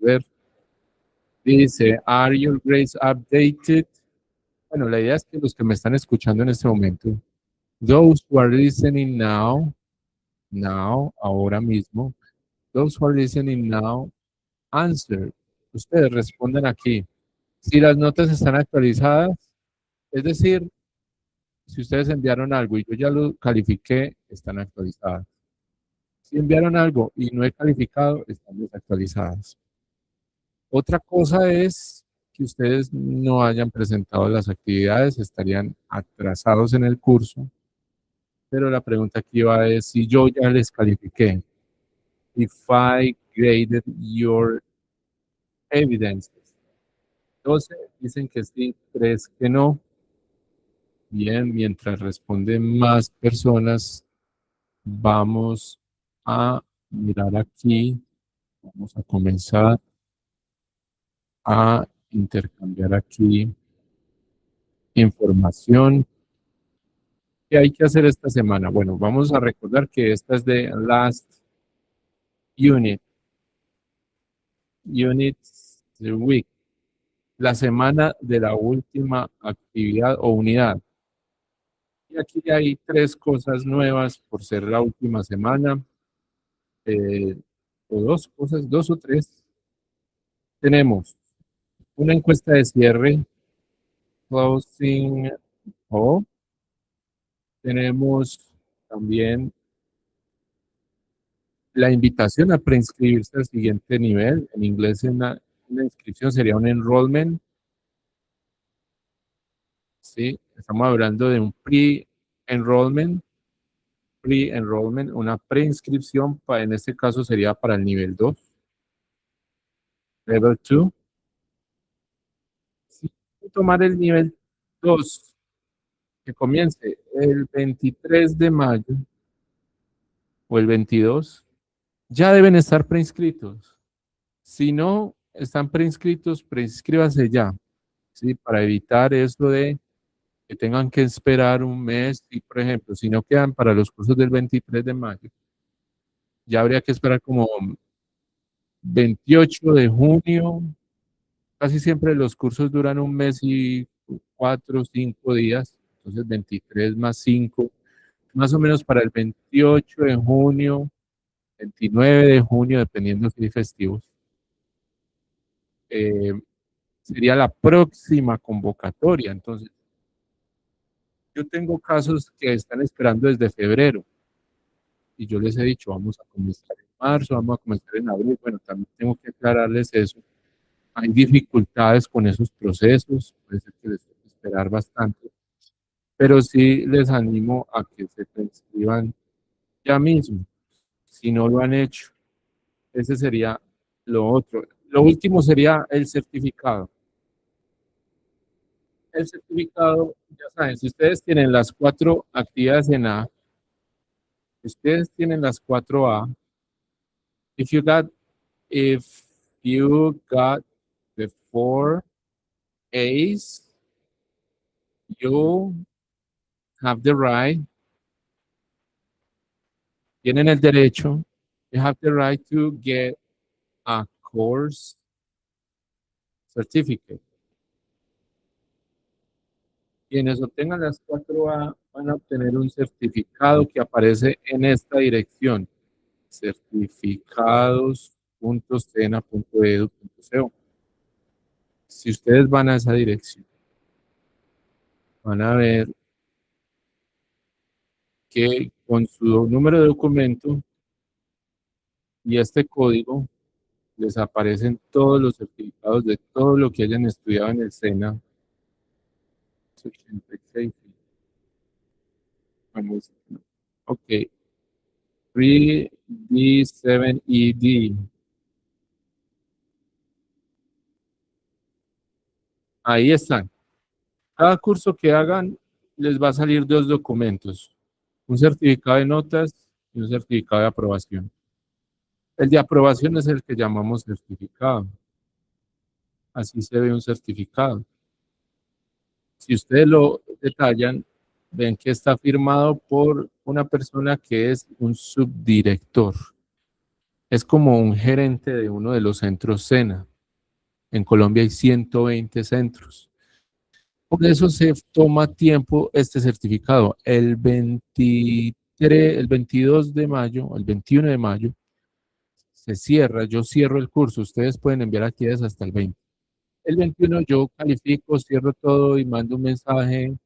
ver. Dice, ¿Are your grades updated? Bueno, la idea es que los que me están escuchando en este momento, those who are listening now, ahora mismo, those who are listening now, answer. Ustedes responden aquí. Si las notas están actualizadas, es decir, si ustedes enviaron algo y yo ya lo califiqué, están actualizadas. Si enviaron algo y no he calificado, están desactualizadas. Otra cosa es que ustedes no hayan presentado las actividades, estarían atrasados en el curso. Pero la pregunta aquí va es si yo ya les califiqué. If I graded your evidences. 12 dicen que sí, 3 que no. Bien, mientras responden más personas, vamos a mirar aquí. Vamos a comenzar a intercambiar aquí información. ¿Qué hay que hacer esta semana? Bueno, vamos a recordar que esta es de last unit. Unit the week. La semana de la última actividad o unidad. Y aquí hay 3 cosas nuevas por ser la última semana. O 2 cosas, 2 o 3. Tenemos una encuesta de cierre, closing o tenemos también la invitación a preinscribirse al siguiente nivel. En inglés una inscripción sería un enrollment. ¿Sí? Estamos hablando de un pre-enrollment, una preinscripción, en este caso sería para el nivel 2, level 2. Si tomar el nivel 2, que comience el 23 de mayo o el 22, ya deben estar preinscritos. Si no están preinscritos, preinscríbanse ya, ¿sí? Para evitar eso de que tengan que esperar un mes y, por ejemplo, si no quedan para los cursos del 23 de mayo, ya habría que esperar como 28 de junio. Casi siempre los cursos duran un mes y 4 o 5 días, entonces 23 más 5, más o menos para el 28 de junio, 29 de junio, dependiendo si hay festivos. Sería la próxima convocatoria. Entonces, yo tengo casos que están esperando desde febrero y yo les he dicho, vamos a comenzar en marzo, vamos a comenzar en abril. Bueno, también tengo que aclararles eso. Hay dificultades con esos procesos, puede ser que les tenga que esperar bastante, pero sí les animo a que se inscriban ya mismo, si no lo han hecho. Ese sería lo otro. Lo último sería el certificado. El certificado, ya saben, si ustedes tienen las 4 actividades en A, ustedes tienen las 4A. If you got the 4 A's, you have the right, tienen el derecho, you have the right to get a course certificate. Quienes obtengan las 4A van a obtener un certificado que aparece en esta dirección, certificados.sena.edu.co. Si ustedes van a esa dirección, van a ver que con su número de documento y este código les aparecen todos los certificados de todo lo que hayan estudiado en el SENA. 86. Ok. 3D7ED. Ahí están. Cada curso que hagan les va a salir 2 documentos. Un certificado de notas y un certificado de aprobación. El de aprobación es el que llamamos certificado. Así se ve un certificado. Si ustedes lo detallan, ven que está firmado por una persona que es un subdirector. Es como un gerente de uno de los centros SENA. En Colombia hay 120 centros. Por eso se toma tiempo este certificado. El 23, el 22 de mayo, el 21 de mayo, se cierra. Yo cierro el curso. Ustedes pueden enviar actividades hasta el 20. El 21 yo califico, cierro todo y mando un mensaje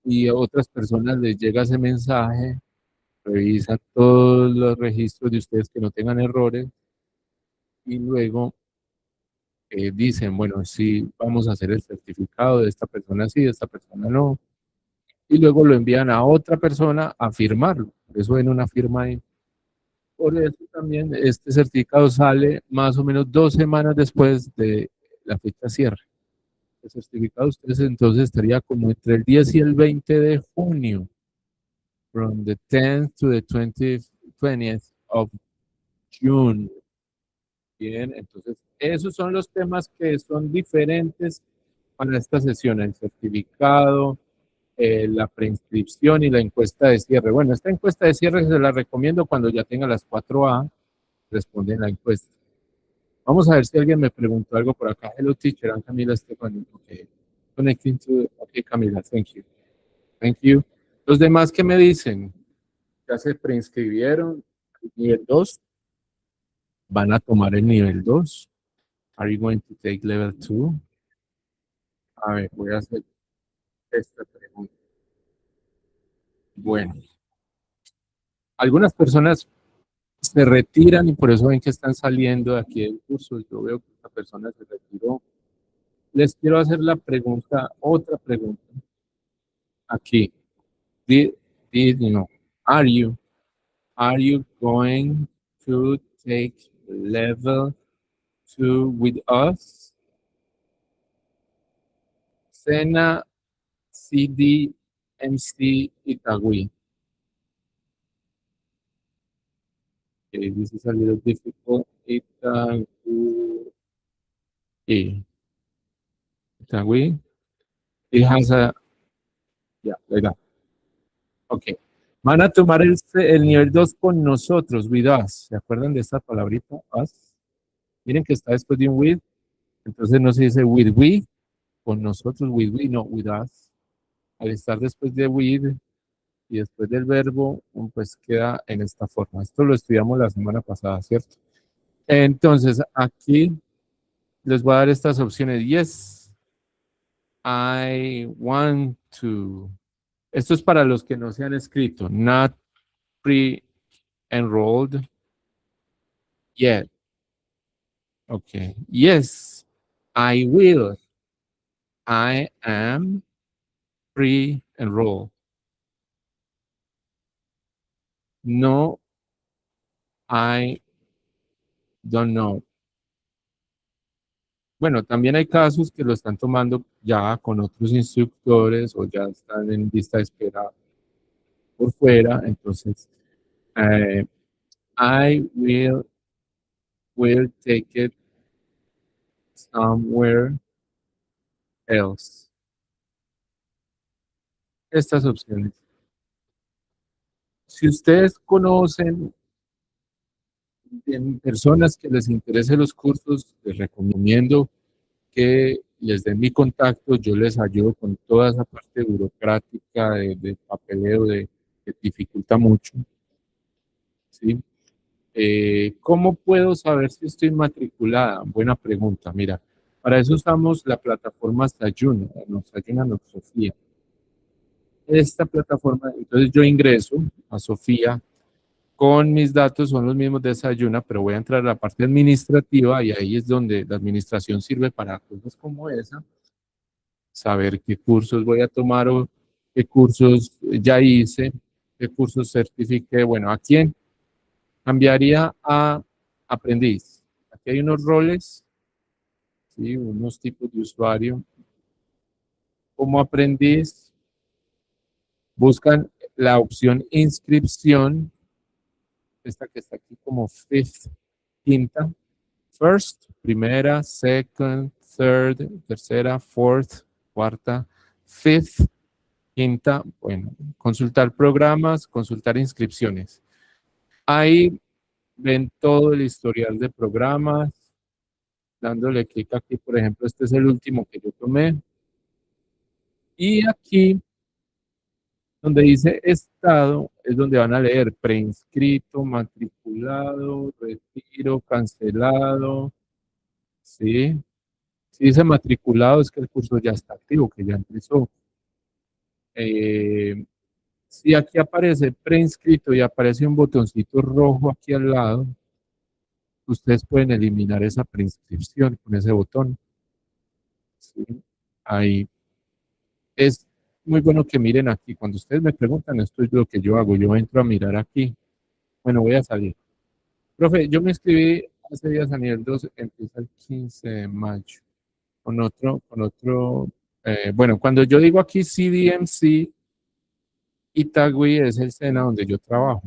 y a otras personas les llega ese mensaje, revisan todos los registros de ustedes que no tengan errores y luego dicen, bueno, sí, vamos a hacer el certificado de esta persona sí, de esta persona no, y luego lo envían a otra persona a firmarlo. Por eso ven una firma ahí. Por eso también este certificado sale más o menos 2 semanas después de la fecha cierre. El certificado de ustedes entonces estaría como entre el 10 y el 20 de junio, from the 10th to the 20th of June. Bien, entonces esos son los temas que son diferentes para esta sesión, el certificado, la preinscripción y la encuesta de cierre. Bueno, esta encuesta de cierre se la recomiendo cuando ya tenga las 4A, responde en la encuesta. Vamos a ver si alguien me preguntó algo por acá. Hello, teacher. I'm Camila Estefani. Okay. Connecting to... Ok, Camila, thank you. Thank you. Los demás, ¿qué me dicen? Ya se preinscribieron al nivel 2. Van a tomar el nivel 2. Are you going to take level 2? A ver, voy a hacer esta pregunta. Bueno, algunas personas se retiran y por eso ven que están saliendo de aquí del curso. Yo veo que esta persona se retiró. Les quiero hacer la pregunta, otra pregunta. Aquí. Did, no. Are you going to take level 2 with us? Sena, CD, MC, Itagüí. Okay, this is a little difficult. Itagüí. Itagüí. It has a... Yeah, like that. Ok. Van a tomar el nivel 2 con nosotros, with us. ¿Se acuerdan de esta palabrita? Us. Miren que está después de un with. Entonces no se dice with we, con nosotros, with we, no, with us. Al estar después de with y después del verbo, pues queda en esta forma. Esto lo estudiamos la semana pasada, ¿cierto? Entonces, aquí les voy a dar estas opciones. Yes, I want to. Esto es para los que no se han escrito. Not pre-enrolled yet. Okay. Yes, I will. I am pre-enrolled. No, I don't know. Bueno, también hay casos que lo están tomando ya con otros instructores o ya están en lista de espera por fuera. Entonces, I will take it somewhere else. Estas opciones. Si ustedes conocen personas que les interesen los cursos, les recomiendo que les den mi contacto, yo les ayudo con toda esa parte burocrática de papeleo que dificulta mucho. ¿Sí? ¿Cómo puedo saber si estoy matriculada? Buena pregunta. Mira, para eso usamos la plataforma Sayuna, Sofía. Esta plataforma, entonces yo ingreso a Sofía con mis datos, son los mismos de Sayuna, pero voy a entrar a la parte administrativa y ahí es donde la administración sirve para cosas como esa, saber qué cursos voy a tomar o qué cursos ya hice, qué cursos certifiqué. Bueno, ¿a quién? Cambiaría a aprendiz. Aquí hay unos roles, ¿sí? Unos tipos de usuario. Como aprendiz, buscan la opción inscripción, esta que está aquí como fifth, quinta. First, primera, second, third, tercera, fourth, cuarta, fifth, quinta. Bueno, consultar programas, consultar inscripciones. Ahí ven todo el historial de programas, dándole clic aquí, por ejemplo, este es el último que yo tomé. Y aquí, donde dice estado, es donde van a leer preinscrito, matriculado, retiro, cancelado, ¿sí? Si dice matriculado es que el curso ya está activo, que ya empezó. Eh, si aquí aparece preinscrito y aparece un botoncito rojo aquí al lado, ustedes pueden eliminar esa preinscripción con ese botón. ¿Sí? Ahí es muy bueno que miren aquí. Cuando ustedes me preguntan, esto es lo que yo hago. Yo entro a mirar aquí. Bueno, voy a salir. Profe, yo me inscribí hace días a nivel 2, empieza el 15 de mayo. Bueno, cuando yo digo aquí CDMC, Itagüí es el SENA donde yo trabajo.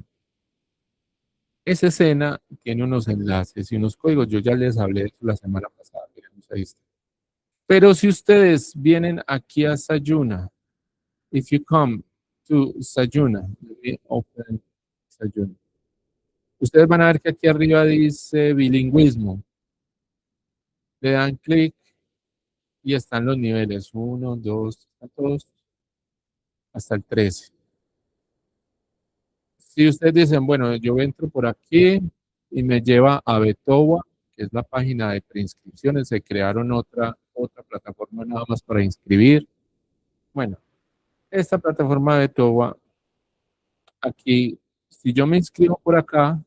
Ese SENA tiene unos enlaces y unos códigos. Yo ya les hablé de eso la semana pasada. Miren, ahí está. Pero si ustedes vienen aquí a Sayuna, if you come to Sayuna, let me open Sayuna. Ustedes van a ver que aquí arriba dice bilingüismo. Le dan clic y están los niveles 1, 2, todos hasta el 13. Si ustedes dicen, bueno, yo entro por aquí y me lleva a Betowa, que es la página de preinscripciones, se crearon otra plataforma nada más para inscribir. Bueno, esta plataforma de Betowa, aquí, si yo me inscribo por acá,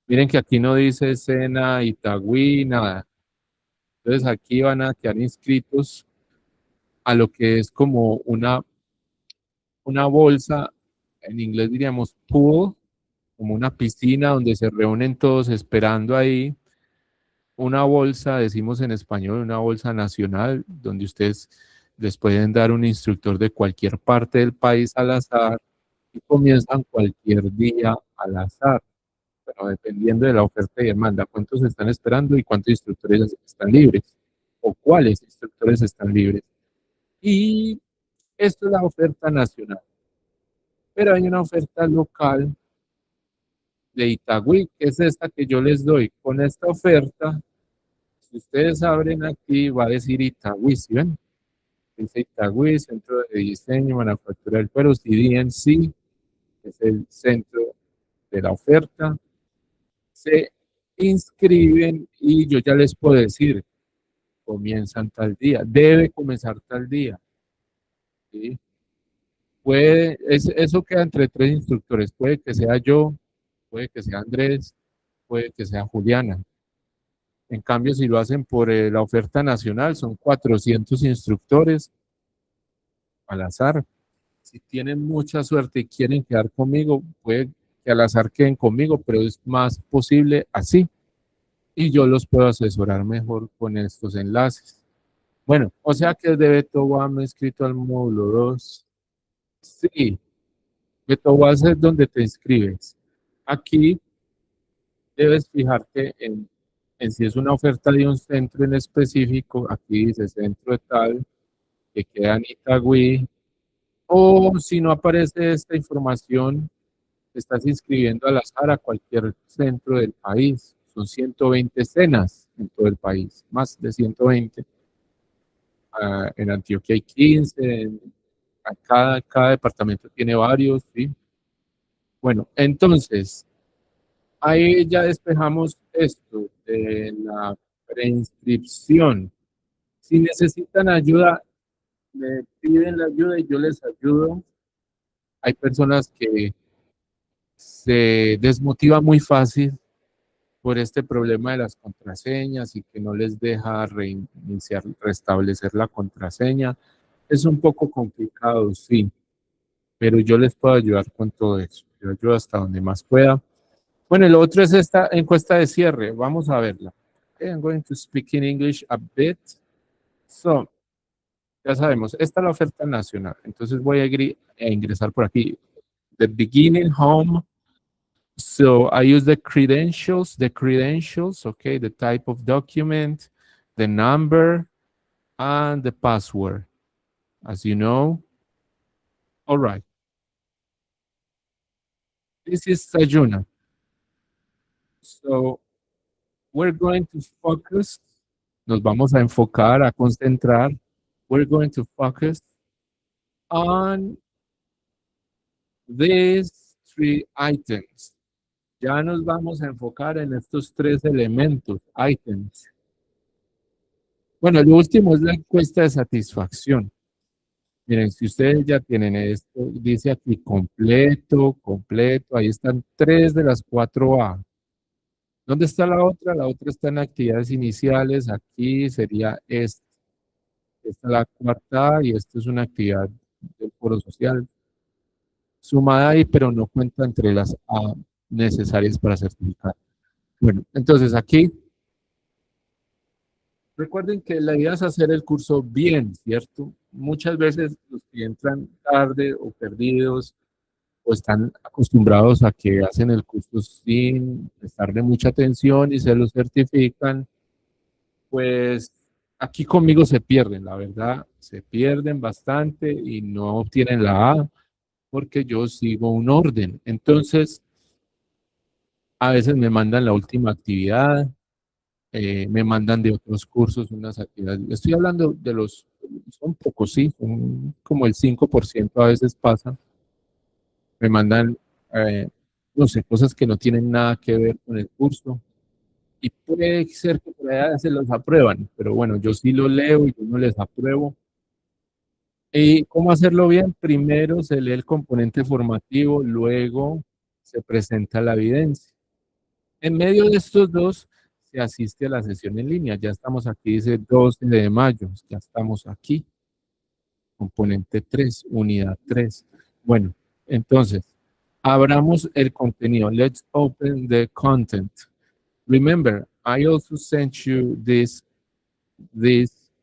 miren que aquí no dice Sena, Itagüí, nada. Entonces aquí van a quedar inscritos a lo que es como una bolsa, en inglés diríamos pool, como una piscina donde se reúnen todos esperando ahí. Una bolsa, decimos en español, una bolsa nacional, donde ustedes les pueden dar un instructor de cualquier parte del país al azar y comienzan cualquier día al azar, pero dependiendo de la oferta y demanda, cuántos están esperando y cuántos instructores están libres o cuáles instructores están libres. Y esto es la oferta nacional, pero hay una oferta local de Itagüí, que es esta que yo les doy. Con esta oferta, si ustedes abren aquí, va a decir Itagüí, ¿sí ven? Dice Itagüí, Centro de Diseño, Manufactura del Cuero, CDNC, que es el centro de la oferta. Se inscriben y yo ya les puedo decir, comienzan tal día, debe comenzar tal día. ¿Sí? Eso queda entre tres instructores, puede que sea yo, puede que sea Andrés, puede que sea Juliana. En cambio, si lo hacen por la oferta nacional, son 400 instructores al azar. Si tienen mucha suerte y quieren quedar conmigo, puede que al azar queden conmigo, pero es más posible así. Y yo los puedo asesorar mejor con estos enlaces. Bueno, o sea que de Betowa me he escrito al módulo 2. Sí, Betowa es donde te inscribes. Aquí debes fijarte en si es una oferta de un centro en específico. Aquí dice centro de tal, que queda en Itagüí. O si no aparece esta información, te estás inscribiendo al azar a cualquier centro del país. Son 120 cenas en todo el país, más de 120. En Antioquia hay 15, cada departamento tiene varios, ¿sí? Bueno, entonces, ahí ya despejamos esto de la preinscripción. Si necesitan ayuda, me piden la ayuda y yo les ayudo. Hay personas que se desmotivan muy fácil por este problema de las contraseñas y que no les deja reiniciar, restablecer la contraseña. Es un poco complicado, sí, pero yo les puedo ayudar con todo eso. Yo ayudo hasta donde más pueda. Bueno, el otro es esta encuesta de cierre. Vamos a verla. Okay, I'm going to speak in English a bit. So, ya sabemos, esta es la oferta nacional. Entonces voy a ingresar por aquí. The beginning home. So I use the credentials, okay, the type of document, the number, and the password, as you know. All right, this is Sayuna. So we're going to focus, nos vamos a enfocar, a concentrar. We're going to focus on these three items. Ya nos vamos a enfocar en estos tres elementos, items. Bueno, lo último es la encuesta de satisfacción. Miren, si ustedes ya tienen esto, dice aquí completo, completo, ahí están 3 de las 4A. ¿Dónde está la otra? La otra está en actividades iniciales, aquí sería esta. Esta es la cuarta A y esta es una actividad del foro social. Sumada ahí, pero no cuenta entre las A necesarias para certificar. Bueno, entonces aquí, recuerden que la idea es hacer el curso bien, ¿cierto? Muchas veces los que entran tarde o perdidos o están acostumbrados a que hacen el curso sin prestarle mucha atención y se lo certifican, pues aquí conmigo se pierden, la verdad, se pierden bastante y no obtienen la A porque yo sigo un orden. Entonces, a veces me mandan la última actividad, me mandan de otros cursos unas actividades. Estoy hablando de los, son pocos, sí, son como el 5% a veces pasa. Me mandan, no sé, cosas que no tienen nada que ver con el curso. Y puede ser que por allá se los aprueban, pero bueno, yo sí lo leo y yo no les apruebo. ¿Y cómo hacerlo bien? Primero se lee el componente formativo, luego se presenta la evidencia. En medio de estos dos se asiste a la sesión en línea. Ya estamos aquí, dice 12 de mayo, ya estamos aquí. Componente 3, unidad 3. Bueno, entonces, abramos el contenido. Let's open the content. Remember, I also sent you this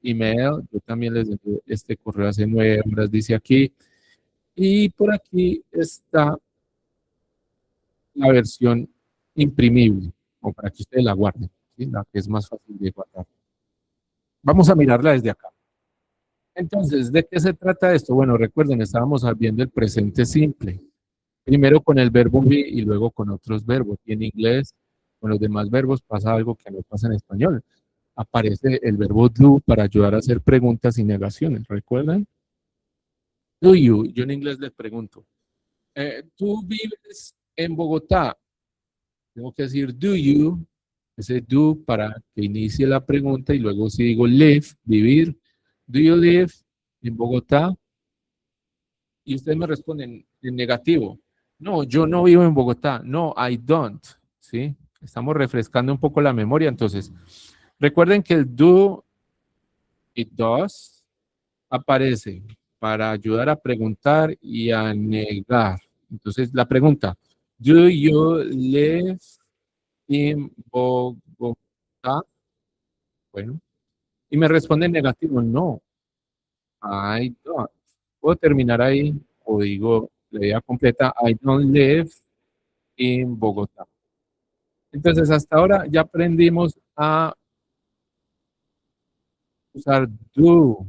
email. Yo también les envié este correo hace 9 horas, dice aquí. Y por aquí está la versión imprimible, o para que ustedes la guarden, ¿sí? La que es más fácil de guardar. Vamos a mirarla desde acá. Entonces, ¿de qué se trata esto? Bueno, recuerden, estábamos viendo el presente simple. Primero con el verbo be y luego con otros verbos. Y en inglés, con los demás verbos pasa algo que no pasa en español. Aparece el verbo do para ayudar a hacer preguntas y negaciones. ¿Recuerdan? Do you. Yo en inglés les pregunto, ¿tú vives en Bogotá? Tengo que decir do you, ese do para que inicie la pregunta y luego si digo live, vivir, do you live en Bogotá? Y ustedes me responden en negativo. No, yo no vivo en Bogotá. No, I don't. ¿Sí? Estamos refrescando un poco la memoria. Entonces, recuerden que el do, it does, aparece para ayudar a preguntar y a negar. Entonces, la pregunta, do you live in Bogotá? Bueno, y me responde en negativo, no, I don't. Puedo terminar ahí o digo la idea completa, I don't live in Bogotá. Entonces, hasta ahora ya aprendimos a usar do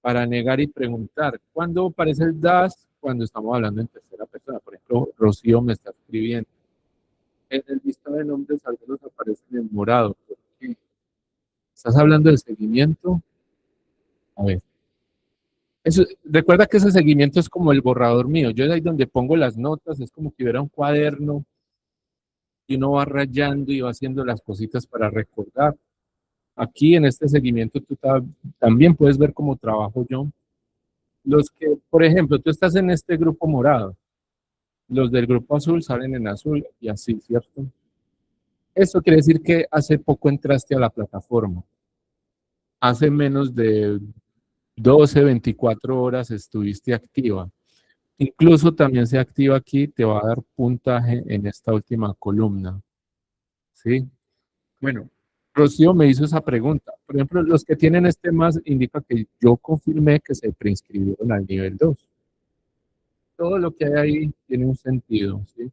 para negar y preguntar. ¿Cuándo aparece el das? Cuando estamos hablando en tercera persona. Por ejemplo, Rocío me está escribiendo. En el listado de nombres algunos aparecen en morado. ¿Por qué? ¿Estás hablando de seguimiento? A ver. Eso, recuerda que ese seguimiento es como el borrador mío. Yo es ahí donde pongo las notas, es como que hubiera un cuaderno y uno va rayando y va haciendo las cositas para recordar. Aquí en este seguimiento tú también puedes ver cómo trabajo yo. Los que, por ejemplo, tú estás en este grupo morado, los del grupo azul salen en azul y así, ¿cierto? Eso quiere decir que hace poco entraste a la plataforma. Hace menos de 12, 24 horas estuviste activa. Incluso también se activa aquí, te va a dar puntaje en esta última columna. ¿Sí? Bueno, Rocío me hizo esa pregunta. Por ejemplo, los que tienen este más indica que yo confirmé que se preinscribieron al nivel 2. Todo lo que hay ahí tiene un sentido, ¿sí?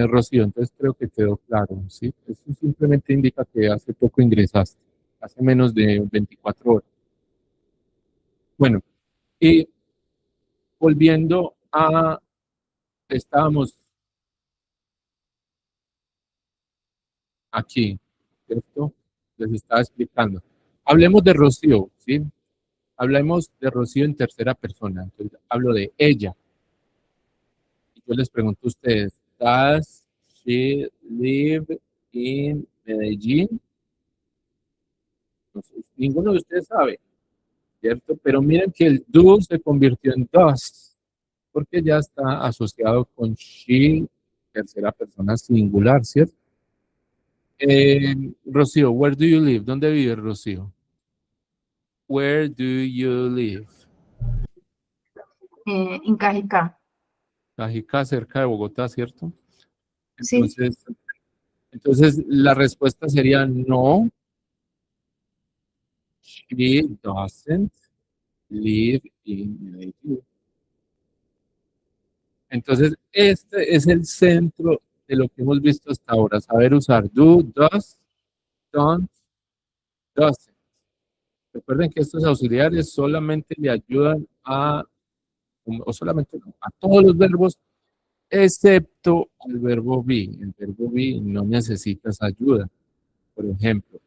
Rocío, entonces creo que quedó claro, ¿sí? Eso simplemente indica que hace poco ingresaste, hace menos de 24 horas. Bueno, y volviendo a, estábamos aquí, ¿cierto? Les estaba explicando. Hablemos de Rocío, ¿sí? Hablemos de Rocío en tercera persona. Entonces, hablo de ella. Y yo les pregunto a ustedes, ¿does she live in Medellín? No sé, ninguno de ustedes sabe, ¿cierto? Pero miren que el do se convirtió en does, porque ya está asociado con she, tercera persona singular, ¿cierto? Rocío, where do you live? ¿Dónde vive Rocío? Where do you live? En Cajicá. Cajica, cerca de Bogotá, ¿cierto? Sí. Entonces la respuesta sería no, she doesn't live in Medellín. Entonces, este es el centro de lo que hemos visto hasta ahora, saber usar do, does, don't, doesn't. Recuerden que estos auxiliares solamente le ayudan o solamente no, a todos los verbos, excepto al verbo be. El verbo be no necesitas ayuda. Por ejemplo,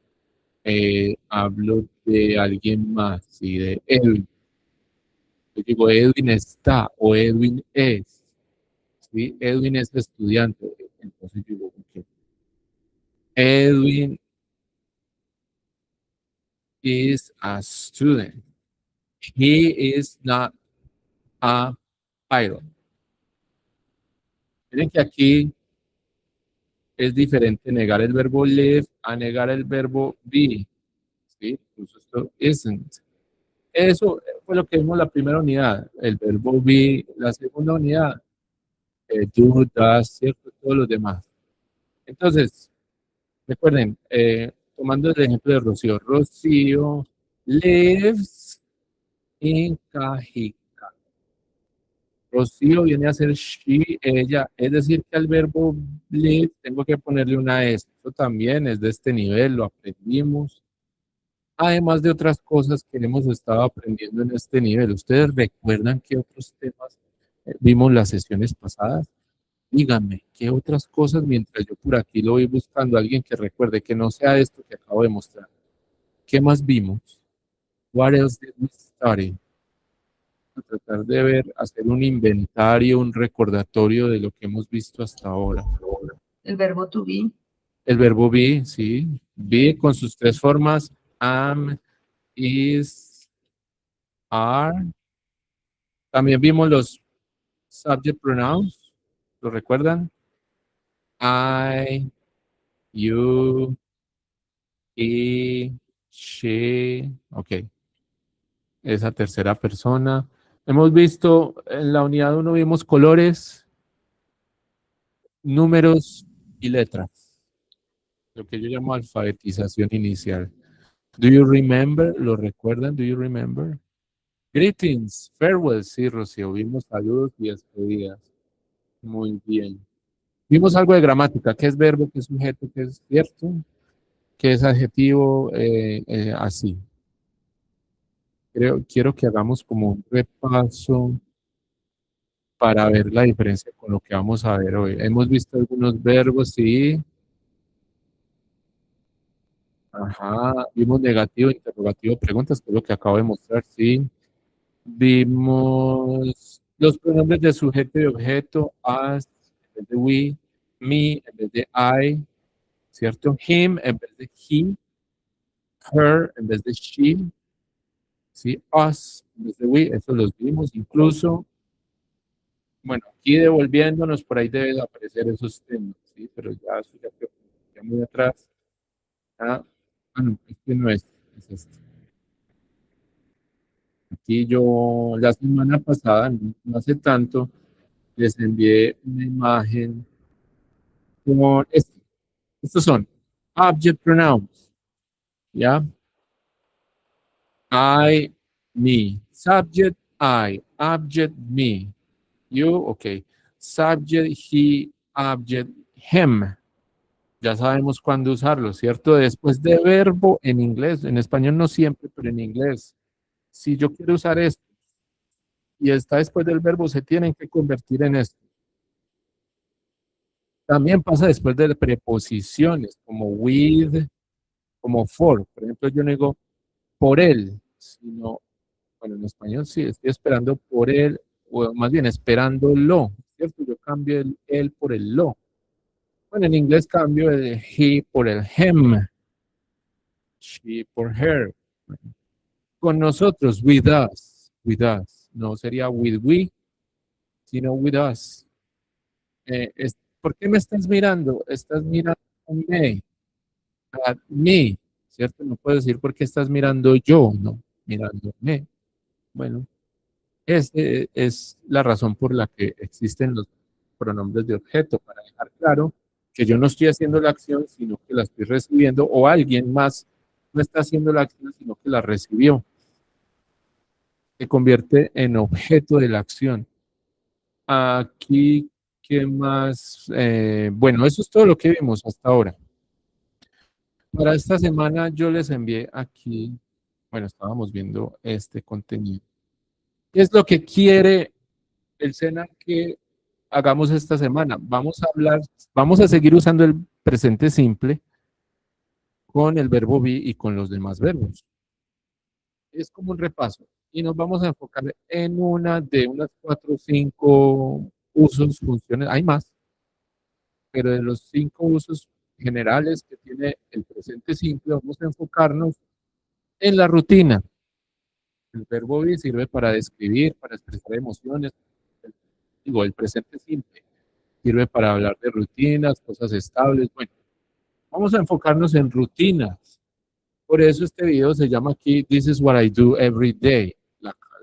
hablo de alguien más, ¿sí? De Edwin. Yo digo, Edwin está o Edwin es. ¿Sí? Edwin es estudiante. Entonces yo digo, ok, Edwin is a student. He is not a pilot. Miren que aquí es diferente negar el verbo live a negar el verbo be. ¿Sí? Incluso esto isn't. Eso fue lo que vimos la primera unidad. El verbo be, la segunda unidad, do, does, ¿cierto? Todos los demás. Entonces, recuerden, tomando el ejemplo de Rocío. Rocío lives in Cajica. Rocío viene a ser she, ella. Es decir, que al verbo live tengo que ponerle una S. Eso también es de este nivel, lo aprendimos. Además de otras cosas que hemos estado aprendiendo en este nivel. ¿Ustedes recuerdan qué otros temas vimos las sesiones pasadas? Díganme, ¿qué otras cosas mientras yo por aquí lo voy buscando? Alguien que recuerde que no sea esto que acabo de mostrar. ¿Qué más vimos? What else did we study? A tratar de ver, hacer un inventario, un recordatorio de lo que hemos visto hasta ahora. El verbo to be. El verbo be, sí. Be con sus tres formas, am, is, are. También vimos los subject pronouns, ¿lo recuerdan? I, you, he, she, ok. Esa tercera persona. Hemos visto, en la unidad uno vimos colores, números y letras, lo que yo llamo alfabetización inicial. Do you remember? ¿Lo recuerdan? Do you remember? Greetings, farewell, sí, Rocío. Vimos saludos y despedidas. Muy bien. Vimos algo de gramática, qué es verbo, qué es sujeto, qué es cierto, qué es adjetivo, así. Quiero que hagamos como un repaso para ver la diferencia con lo que vamos a ver hoy. Hemos visto algunos verbos, sí. Ajá. Vimos negativo, interrogativo, preguntas, que es lo que acabo de mostrar, sí. Vimos los pronombres de sujeto y objeto, us en vez de we, me en vez de I, ¿cierto? Him en vez de he, her en vez de she, ¿sí? Us en vez de we, eso los vimos. Incluso, bueno, aquí devolviéndonos, por ahí deben aparecer esos temas, ¿sí? Pero ya, eso ya muy atrás. Ah, no, este no es este. Aquí yo la semana pasada, no hace tanto, les envié una imagen con estos son object pronouns, ¿ya? I, me. Subject, I. Object, me. You, ok. Subject, he. Object, him. Ya sabemos cuándo usarlo, ¿cierto? Después de verbo en inglés, en español no siempre, pero en inglés. Si yo quiero usar esto y está después del verbo, se tienen que convertir en esto. También pasa después de preposiciones, como with, como for. Por ejemplo, yo no digo por él, sino, bueno, en español sí, estoy esperando por él, o más bien esperándolo, ¿cierto? Yo cambio el él por el lo. Bueno, en inglés cambio el he por el him, she por her. Con nosotros, with us. No sería with we, sino with us. ¿Por qué me estás mirando? Estás mirando at me, ¿cierto? No puedo decir por qué estás mirando yo, no, mirándome. Bueno, esta es la razón por la que existen los pronombres de objeto, para dejar claro que yo no estoy haciendo la acción, sino que la estoy recibiendo, o alguien más no está haciendo la acción, sino que la recibió. Se convierte en objeto de la acción. Aquí, ¿qué más? Bueno, eso es todo lo que vimos hasta ahora. Para esta semana yo les envié aquí, bueno, estábamos viendo este contenido. ¿Qué es lo que quiere el SENA que hagamos esta semana? Vamos a seguir usando el presente simple con el verbo be y con los demás verbos. Es como un repaso y nos vamos a enfocar en una de unas 4 o 5 usos, funciones, hay más, pero de los 5 usos generales que tiene el presente simple, vamos a enfocarnos en la rutina. El verbo be sirve para describir, para expresar emociones. El presente simple sirve para hablar de rutinas, cosas estables. Bueno, vamos a enfocarnos en rutinas. Por eso este video se llama aquí This is what I do every day.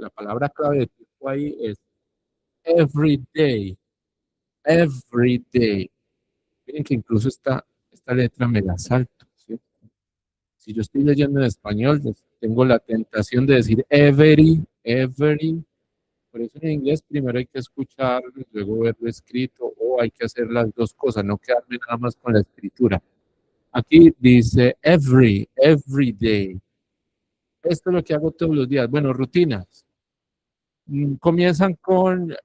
La palabra clave de tiempo ahí es every day. Every day. Miren que incluso esta letra me la salto, ¿sí? Si yo estoy leyendo en español, pues tengo la tentación de decir every. Por eso en inglés primero hay que escucharlo, luego verlo escrito, o hay que hacer las dos cosas, no quedarme nada más con la escritura. Aquí dice every day. Esto es lo que hago todos los días. Bueno, rutinas. Comienzan con,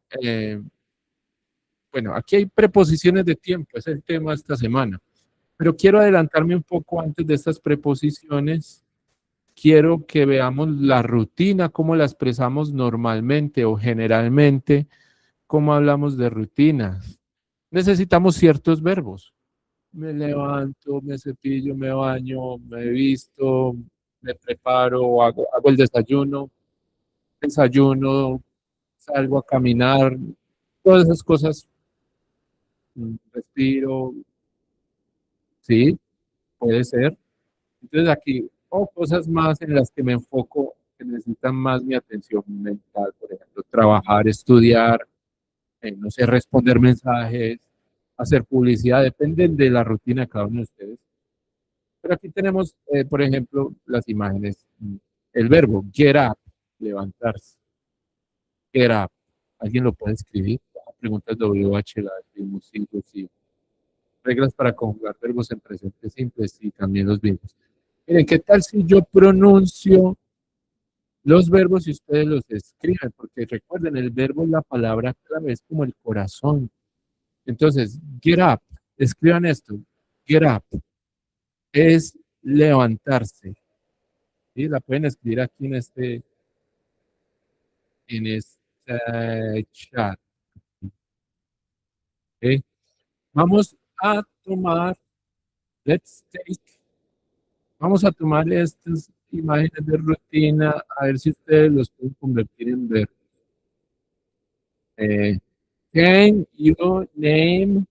bueno, aquí hay preposiciones de tiempo, es el tema de esta semana. Pero quiero adelantarme un poco antes de estas preposiciones. Quiero que veamos la rutina, cómo la expresamos normalmente o generalmente, cómo hablamos de rutinas. Necesitamos ciertos verbos. Me levanto, me cepillo, me baño, me visto, me preparo, hago el desayuno, salgo a caminar, todas esas cosas, respiro, sí, puede ser. Entonces aquí, o cosas más en las que me enfoco, que necesitan más mi atención mental, por ejemplo, trabajar, estudiar, no sé, responder mensajes, hacer publicidad, dependen de la rutina de cada uno de ustedes. Pero aquí tenemos, por ejemplo, las imágenes. El verbo get up, levantarse. Get up. ¿Alguien lo puede escribir? Preguntas WH, la escribimos sí. Reglas para conjugar verbos en presente simple, sí, también los vimos. Miren, ¿qué tal si yo pronuncio los verbos y ustedes los escriben? Porque recuerden, el verbo es la palabra clave, es como el corazón. Entonces, get up, escriban esto. Get up es levantarse. ¿Sí? La pueden escribir aquí en este chat. ¿Okay? Vamos a tomar, let's take, vamos a tomar estas imágenes de rutina, a ver si ustedes los pueden convertir en verbos. Can you name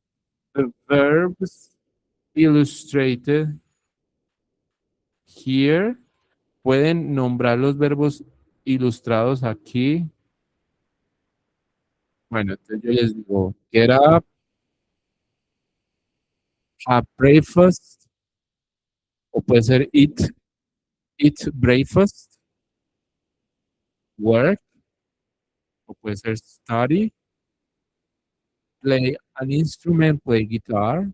the verbs illustrated here? ¿Pueden nombrar los verbos ilustrados aquí? Bueno, entonces yo les digo, get up, have breakfast, o puede ser eat breakfast, work, o puede ser study, play an instrument, play guitar,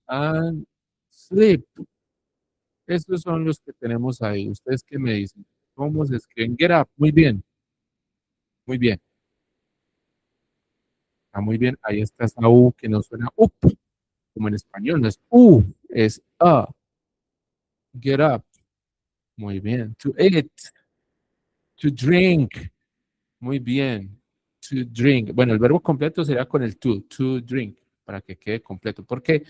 and sleep. Estos son los que tenemos ahí. ¿Ustedes qué me dicen? ¿Cómo se escriben? Get up. Muy bien. Muy bien. Está muy bien. Ahí está esa U que no suena up, como en español. No es U, es a. Get up. Muy bien. To eat. To drink. Muy bien. To drink. Bueno, el verbo completo sería con el to. To drink. Para que quede completo. ¿Por qué?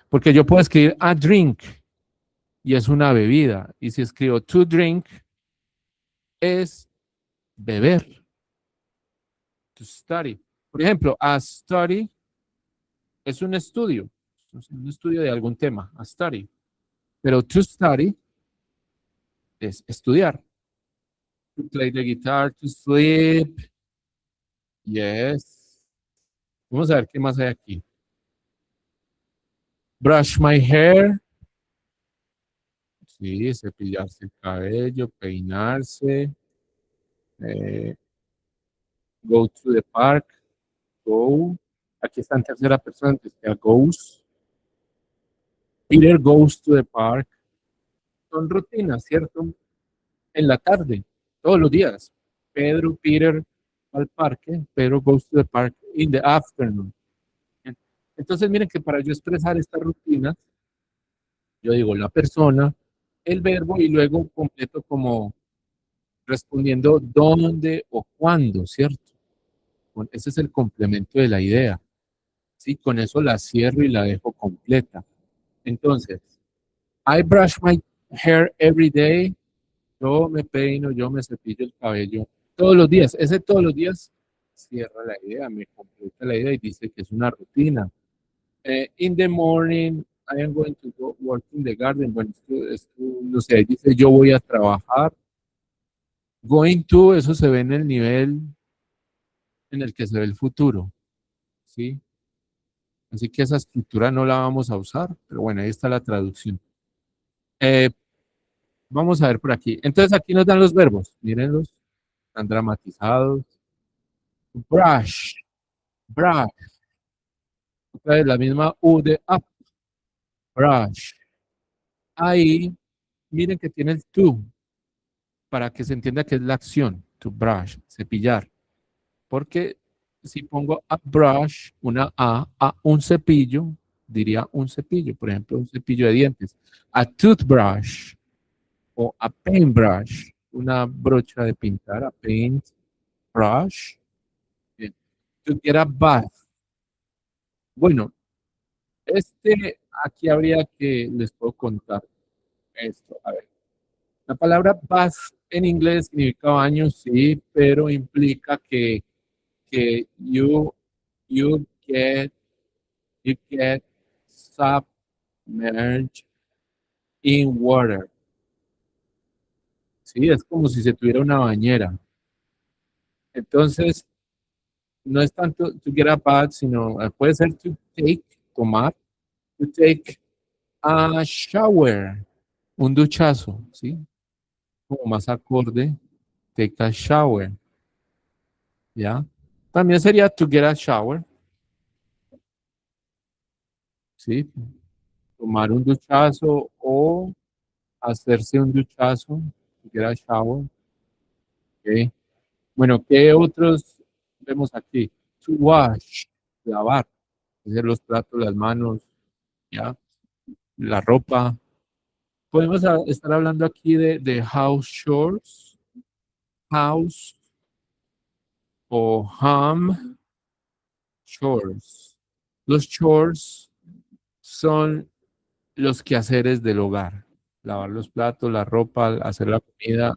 Porque yo puedo escribir a drink y es una bebida. Y si escribo to drink, es beber. To study. Por ejemplo, a study es un estudio. Es un estudio de algún tema. A study. Pero to study es estudiar. To play the guitar, to sleep. Yes. Vamos a ver qué más hay aquí. Brush my hair. Sí, cepillarse el cabello, peinarse. eh, go to the park. Go. Aquí está en tercera persona, entonces queda goes. Peter goes to the park. Son rutinas, ¿cierto? En la tarde, todos los días. Peter al parque. Pedro goes to the park in the afternoon. Entonces, miren que para yo expresar estas rutinas, yo digo la persona, el verbo y luego completo como respondiendo dónde o cuándo, ¿cierto? Ese es el complemento de la idea. ¿Sí? Con eso la cierro y la dejo completa. Entonces, I brush my hair every day. Yo me peino, yo me cepillo el cabello todos los días. Ese todos los días cierra la idea, me completa la idea y dice que es una rutina. In the morning, I am going to go work in the garden. Bueno, no sé, ahí dice yo voy a trabajar. Going to, eso se ve en el nivel en el que se ve el futuro, ¿sí? Así que esa escritura no la vamos a usar, pero bueno, ahí está la traducción. Eh, Vamos a ver por aquí. Entonces aquí nos dan los verbos, mírenlos, están dramatizados. Brush, brush, otra vez la misma U de up, brush. Ahí, miren que tiene el to, para que se entienda que es la acción, to brush, cepillar. Porque si pongo a brush, una a un cepillo, diría un cepillo, por ejemplo, un cepillo de dientes. A toothbrush o a paintbrush, una brocha de pintar, a paintbrush. Bien. To get a bath. Bueno, aquí habría que, les puedo contar esto. A ver, la palabra bath en inglés significa baño, sí, pero implica que you get you get submerged in water. Sí, es como si se tuviera una bañera. Entonces, no es tanto to get a bath, sino puede ser to take, tomar, to take a shower, un duchazo, ¿sí? Como más acorde, take a shower, ¿ya? También sería to get a shower, ¿sí? Tomar un duchazo o hacerse un duchazo, to get a shower, ¿ok? Bueno, ¿qué otros vemos aquí? To wash, lavar, hacer los platos, las manos, ¿ya? La ropa. Podemos estar hablando aquí de house chores, house o home chores. Los chores son los quehaceres del hogar. Lavar los platos, la ropa, hacer la comida.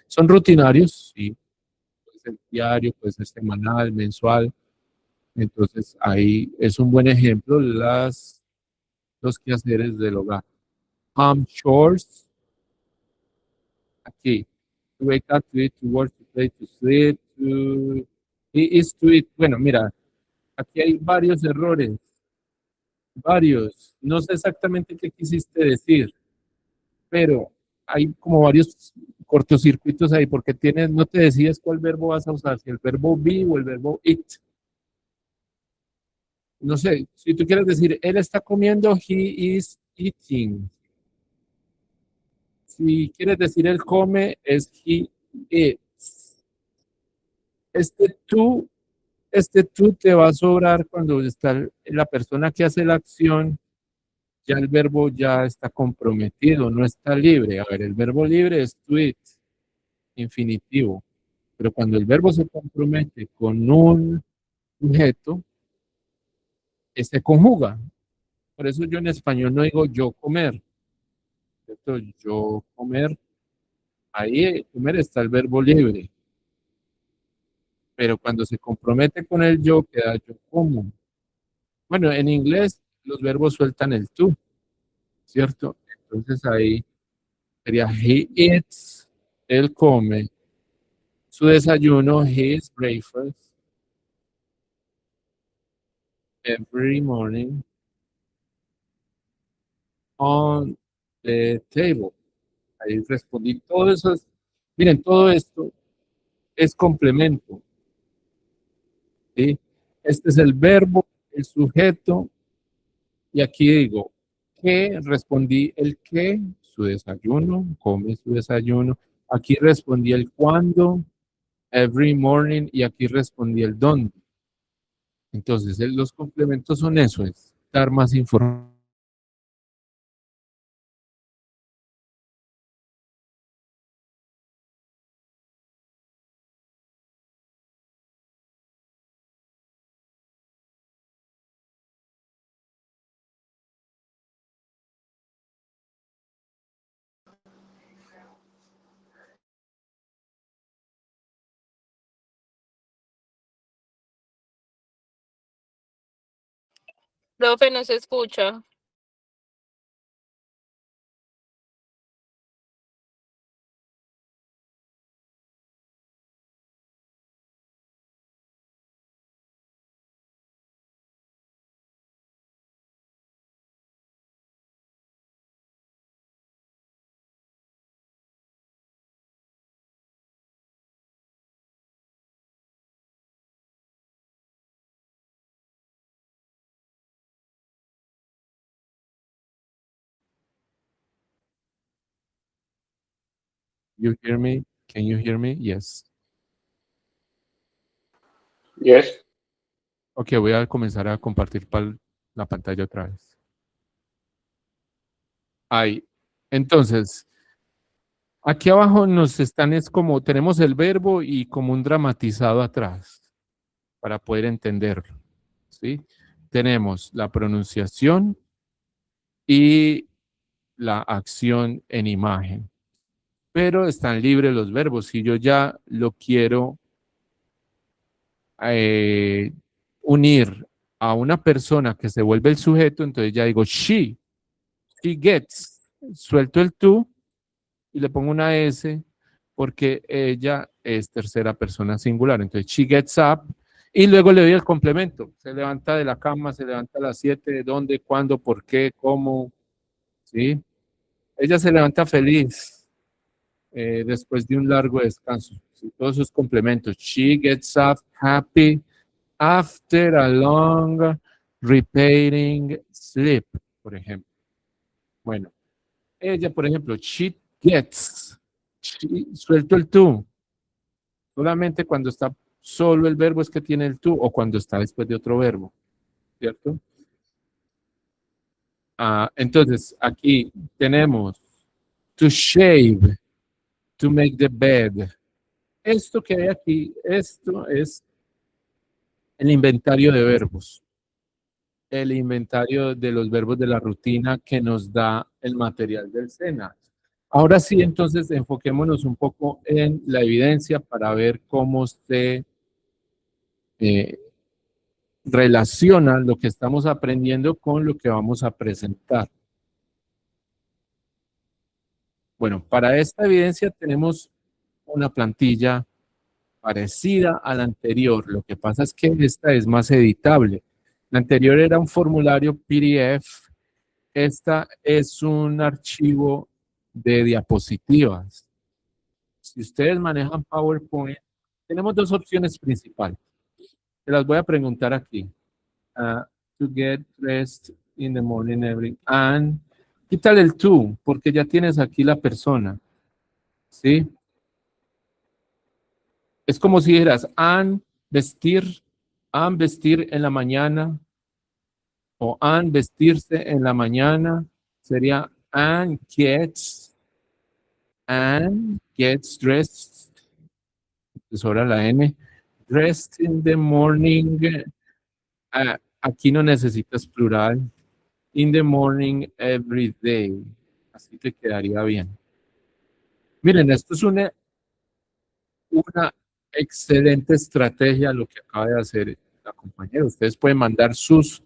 Son rutinarios, sí. Puede ser diario, puede ser semanal, mensual. Entonces, ahí es un buen ejemplo los quehaceres del hogar. Home chores, aquí. To wake up, to eat, to work, to play, to sleep, to eat. Bueno, mira, aquí hay varios errores, varios. No sé exactamente qué quisiste decir, pero hay como varios cortocircuitos ahí, porque no te decides cuál verbo vas a usar, si el verbo be o el verbo eat. No sé, si tú quieres decir, él está comiendo, he is eating. Si quieres decir él come, es he eats. Este tú este to te va a sobrar cuando está la persona que hace la acción, ya el verbo ya está comprometido, no está libre. A ver, el verbo libre es to it, infinitivo. Pero cuando el verbo se compromete con un sujeto, se conjuga. Por eso yo en español no digo yo comer, ¿cierto? Yo comer, ahí comer está el verbo libre. Pero cuando se compromete con el yo, queda yo como. Bueno, en inglés los verbos sueltan el to, ¿cierto? Entonces ahí sería he eats, él come su desayuno, his breakfast, every morning on the table. Ahí respondí. Todo eso es, miren, todo esto es complemento, ¿sí? Este es el verbo, el sujeto, y aquí digo, ¿qué? Respondí el qué, su desayuno, come su desayuno. Aquí respondí el cuándo, every morning, y aquí respondí el dónde. Entonces, los complementos son eso, es dar más información. Profe, no se escucha. You hear me? Can you hear me? Yes. Yes. Ok, voy a comenzar a compartir la pantalla otra vez. Ahí. Entonces, aquí abajo nos están, es como, tenemos el verbo y como un dramatizado atrás para poder entenderlo, ¿sí? Tenemos la pronunciación y la acción en imagen, pero están libres los verbos. Si yo ya lo quiero eh, unir a una persona que se vuelve el sujeto, entonces ya digo she gets, suelto el to y le pongo una S porque ella es tercera persona singular. Entonces, she gets up y luego le doy el complemento. Se levanta de la cama, se levanta a las 7, ¿dónde, cuándo, por qué, cómo? ¿Sí? Ella se levanta feliz después de un largo descanso. ¿Sí? Todos sus complementos. She gets up happy after a long repairing sleep, por ejemplo. Bueno, ella, por ejemplo, she gets, suelto el to. Solamente cuando está solo el verbo es que tiene el to o cuando está después de otro verbo, ¿cierto? Entonces, aquí tenemos to shave, to make the bed. Esto que hay aquí, esto es el inventario de verbos. El inventario de los verbos de la rutina que nos da el material del SENA. Ahora sí, entonces, enfoquémonos un poco en la evidencia para ver cómo se relaciona lo que estamos aprendiendo con lo que vamos a presentar. Bueno, para esta evidencia tenemos una plantilla parecida a la anterior. Lo que pasa es que esta es más editable. La anterior era un formulario PDF. Esta es un archivo de diapositivas. Si ustedes manejan PowerPoint, tenemos dos opciones principales. Se las voy a preguntar aquí. To get dressed in the morning and quítale el to, porque ya tienes aquí la persona. ¿Sí? Es como si dijeras and vestir An vestir en la mañana o an vestirse en la mañana sería Anne gets dressed, sobra la N, dressed in the morning. Aquí no necesitas plural. In the morning every day. Así te quedaría bien. Miren, esto es una excelente estrategia lo que acaba de hacer la compañera. Ustedes pueden mandar sus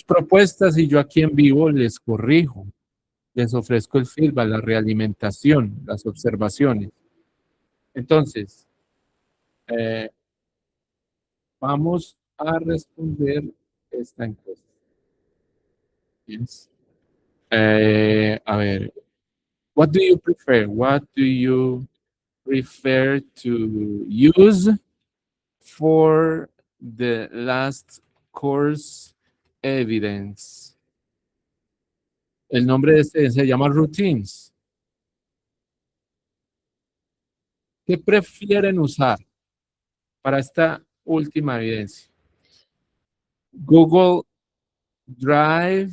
propuestas y yo aquí en vivo les corrijo. Les ofrezco el feedback, la realimentación, las observaciones. Entonces, vamos a responder esta encuesta. Yes. A ver, what do you prefer? What do you prefer to use for the last course evidence? El nombre de este se llama routines. ¿Qué prefieren usar para esta última evidencia? Google Drive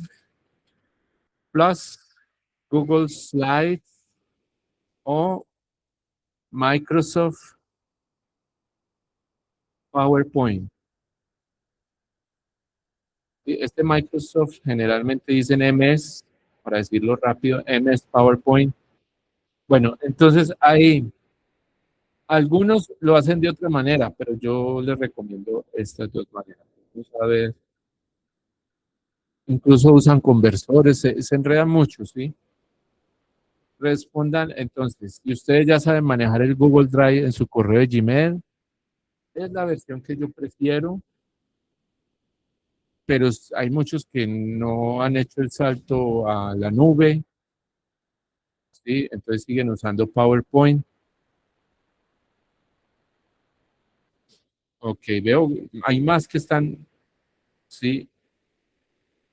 Plus, Google Slides o Microsoft PowerPoint. Este Microsoft generalmente dicen MS, para decirlo rápido, MS PowerPoint. Bueno, entonces hay algunos lo hacen de otra manera, pero yo les recomiendo estas dos maneras. Vamos a ver. Incluso usan conversores, se enredan mucho, ¿sí? Respondan entonces, si ustedes ya saben manejar el Google Drive en su correo de Gmail, es la versión que yo prefiero, pero hay muchos que no han hecho el salto a la nube, ¿sí? Entonces siguen usando PowerPoint. Ok, veo, hay más que están, ¿sí?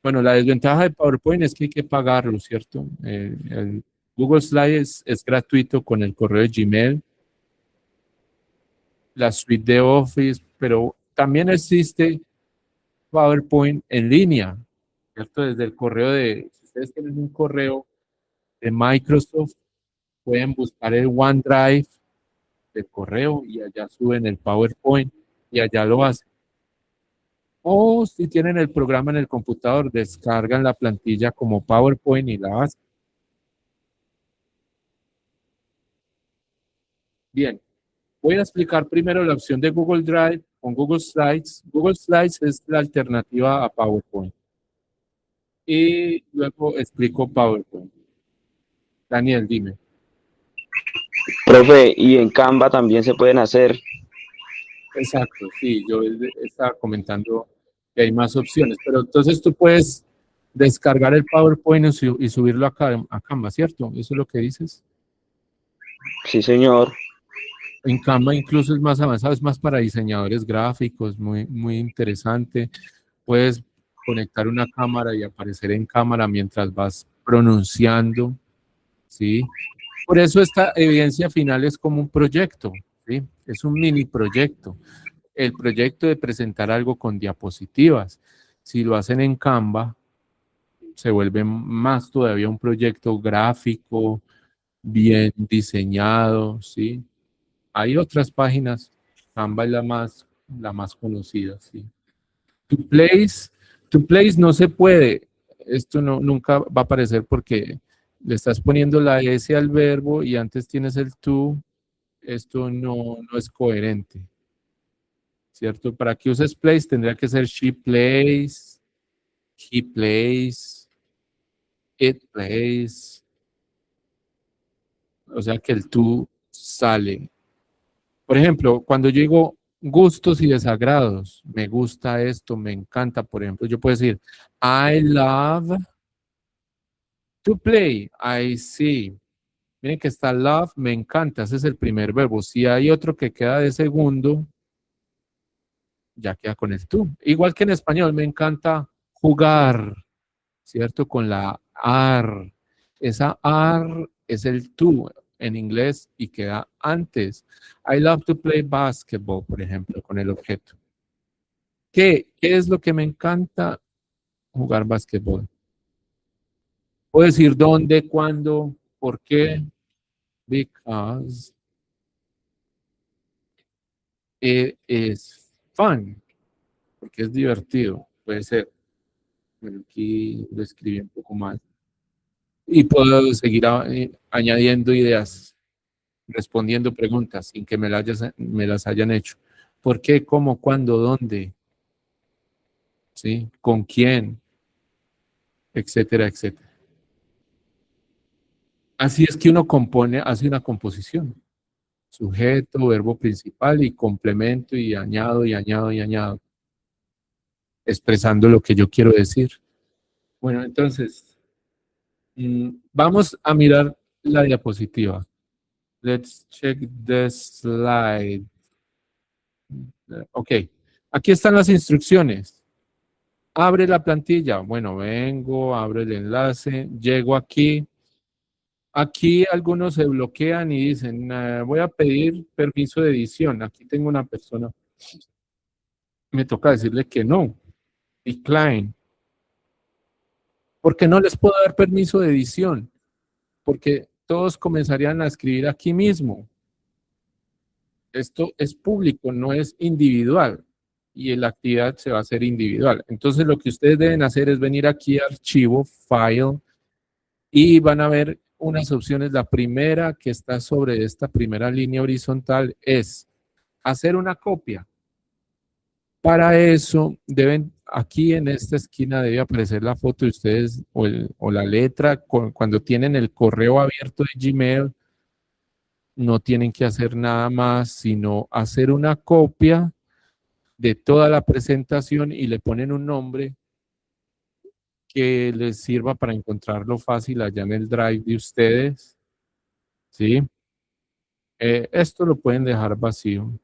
Bueno, la desventaja de PowerPoint es que hay que pagarlo, ¿cierto? El Google Slides es gratuito con el correo de Gmail, la suite de Office, pero también existe PowerPoint en línea, ¿cierto? Desde el correo si ustedes tienen un correo de Microsoft, pueden buscar el OneDrive del correo y allá suben el PowerPoint y allá lo hacen. O si tienen el programa en el computador, descargan la plantilla como PowerPoint y la hacen. Bien, voy a explicar primero la opción de Google Drive con Google Slides. Google Slides es la alternativa a PowerPoint. Y luego explico PowerPoint. Daniel, dime. Profe, y en Canva también se pueden hacer. Exacto, sí, yo estaba comentando que hay más opciones, pero entonces tú puedes descargar el PowerPoint y subirlo a Canva, ¿cierto? ¿Eso es lo que dices? Sí, señor. En Canva incluso es más avanzado, es más para diseñadores gráficos, muy, muy interesante. Puedes conectar una cámara y aparecer en cámara mientras vas pronunciando, ¿sí? Por eso esta evidencia final es como un proyecto, ¿sí? Es un mini proyecto. El proyecto de presentar algo con diapositivas. Si lo hacen en Canva, se vuelve más todavía un proyecto gráfico, bien diseñado, ¿sí? Hay otras páginas, Canva es la más conocida, ¿sí? To place no se puede, esto no, nunca va a aparecer porque le estás poniendo la S al verbo y antes tienes el to, esto no es coherente, ¿cierto? Para que uses place tendría que ser she plays, he plays, it plays, o sea que el to sale. Por ejemplo, cuando yo digo gustos y desagrados, me gusta esto, me encanta, por ejemplo, yo puedo decir, I love to play, I see. Miren que está love, me encanta, ese es el primer verbo. Si hay otro que queda de segundo, ya queda con el to. Igual que en español, me encanta jugar, ¿cierto? Con la ar. Esa ar es el to en inglés y queda antes. I love to play basketball, por ejemplo, con el objeto. ¿Qué es lo que me encanta? Jugar básquetbol. Puedo decir dónde, cuándo, por qué. Because it is fun. Porque es divertido. Puede ser. Bueno, aquí lo escribí un poco mal. Y puedo seguir añadiendo ideas, respondiendo preguntas sin que me las hayan hecho. ¿Por qué? ¿Cómo? ¿Cuándo? ¿Dónde? ¿Sí? ¿Con quién? Etcétera, etcétera. Así es que uno compone, hace una composición. Sujeto, verbo principal y complemento y añado y añado y añado, expresando lo que yo quiero decir. Bueno, entonces, vamos a mirar la diapositiva. Let's check the slide. Ok, aquí están las instrucciones. Abre la plantilla. Bueno, vengo, abro el enlace, llego aquí. Aquí algunos se bloquean y dicen, voy a pedir permiso de edición. Aquí tengo una persona. Me toca decirle que no. Decline. Porque no les puedo dar permiso de edición. Porque todos comenzarían a escribir aquí mismo. Esto es público, no es individual. Y la actividad se va a hacer individual. Entonces lo que ustedes deben hacer es venir aquí a archivo, file, y van a ver unas opciones. La primera que está sobre esta primera línea horizontal es hacer una copia. Para eso deben, aquí en esta esquina debe aparecer la foto de ustedes o la letra. Cuando tienen el correo abierto de Gmail, no tienen que hacer nada más, sino hacer una copia de toda la presentación y le ponen un nombre que les sirva para encontrarlo fácil allá en el drive de ustedes, ¿sí? Esto lo pueden dejar vacío.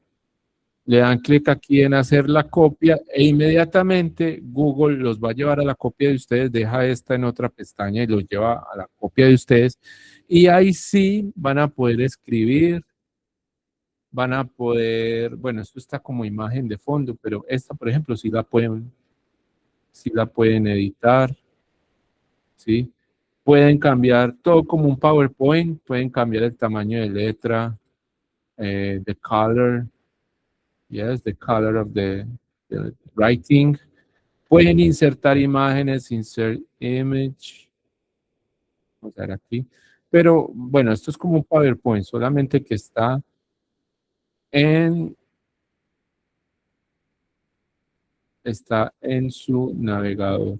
Le dan clic aquí en hacer la copia e inmediatamente Google los va a llevar a la copia de ustedes, deja esta en otra pestaña y los lleva a la copia de ustedes. Y ahí sí van a poder escribir, van a poder, bueno, esto está como imagen de fondo, pero esta, por ejemplo, sí la pueden editar, ¿sí? Pueden cambiar todo como un PowerPoint, pueden cambiar el tamaño de letra, the color, yes, the color of the writing. Pueden insertar imágenes, insert image, vamos a ver aquí. Pero bueno, esto es como un PowerPoint, solamente que está en su navegador.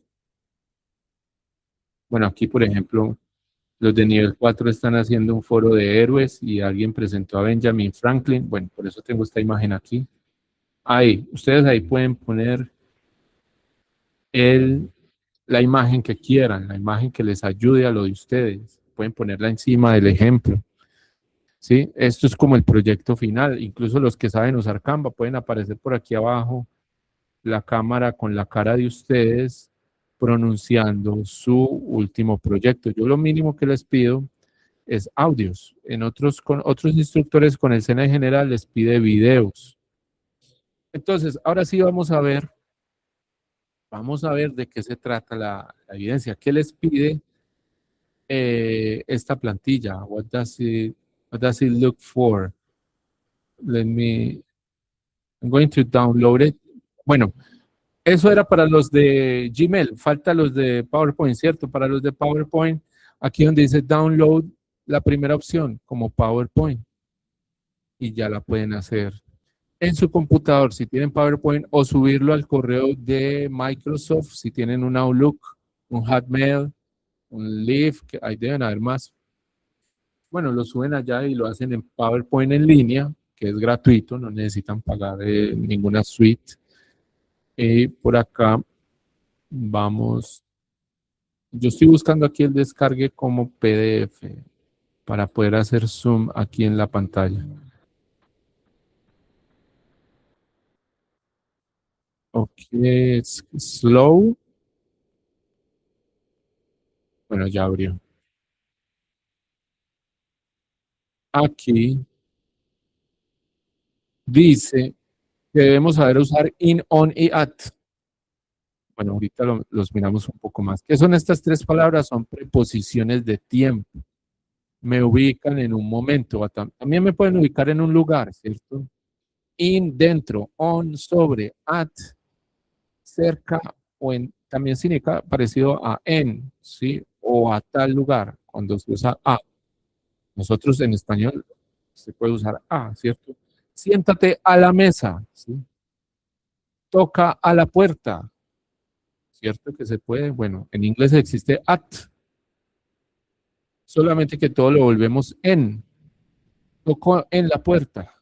Bueno, aquí por ejemplo, los de nivel 4 están haciendo un foro de héroes y alguien presentó a Benjamin Franklin. Bueno, por eso tengo esta imagen aquí. Ahí, ustedes ahí pueden poner la imagen que quieran, la imagen que les ayude a lo de ustedes. Pueden ponerla encima del ejemplo. ¿Sí? Esto es como el proyecto final. Incluso los que saben usar Canva pueden aparecer por aquí abajo la cámara con la cara de ustedes pronunciando su último proyecto. Yo lo mínimo que les pido es audios. Con otros instructores con el SENA en general les pide videos. Entonces, ahora sí vamos a ver de qué se trata la evidencia. ¿Qué les pide esta plantilla? What does it look for? I'm going to download it. Bueno, eso era para los de Gmail. Falta los de PowerPoint, ¿cierto? Para los de PowerPoint, aquí donde dice download, la primera opción como PowerPoint. Y ya la pueden hacer en su computador si tienen PowerPoint o subirlo al correo de Microsoft si tienen un Outlook, un Hotmail, un Leaf, que ahí deben haber más. Bueno, lo suben allá y lo hacen en PowerPoint en línea, que es gratuito, no necesitan pagar ninguna suite. Y por acá vamos. Yo estoy buscando aquí el descargue como PDF para poder hacer zoom aquí en la pantalla. Ok, es slow. Bueno, ya abrió. Aquí dice que debemos saber usar in, on y at. Bueno, ahorita los miramos un poco más. ¿Qué son estas tres palabras? Son preposiciones de tiempo. Me ubican en un momento. También me pueden ubicar en un lugar, ¿cierto? In, dentro, on, sobre, at, cerca o en. También significa parecido a en, ¿sí? O a tal lugar, cuando se usa a. Nosotros en español se puede usar a, ¿cierto? Siéntate a la mesa, ¿sí? Toca a la puerta, ¿cierto? Que se puede. Bueno, en inglés existe at, solamente que todo lo volvemos en. Tocó en la puerta,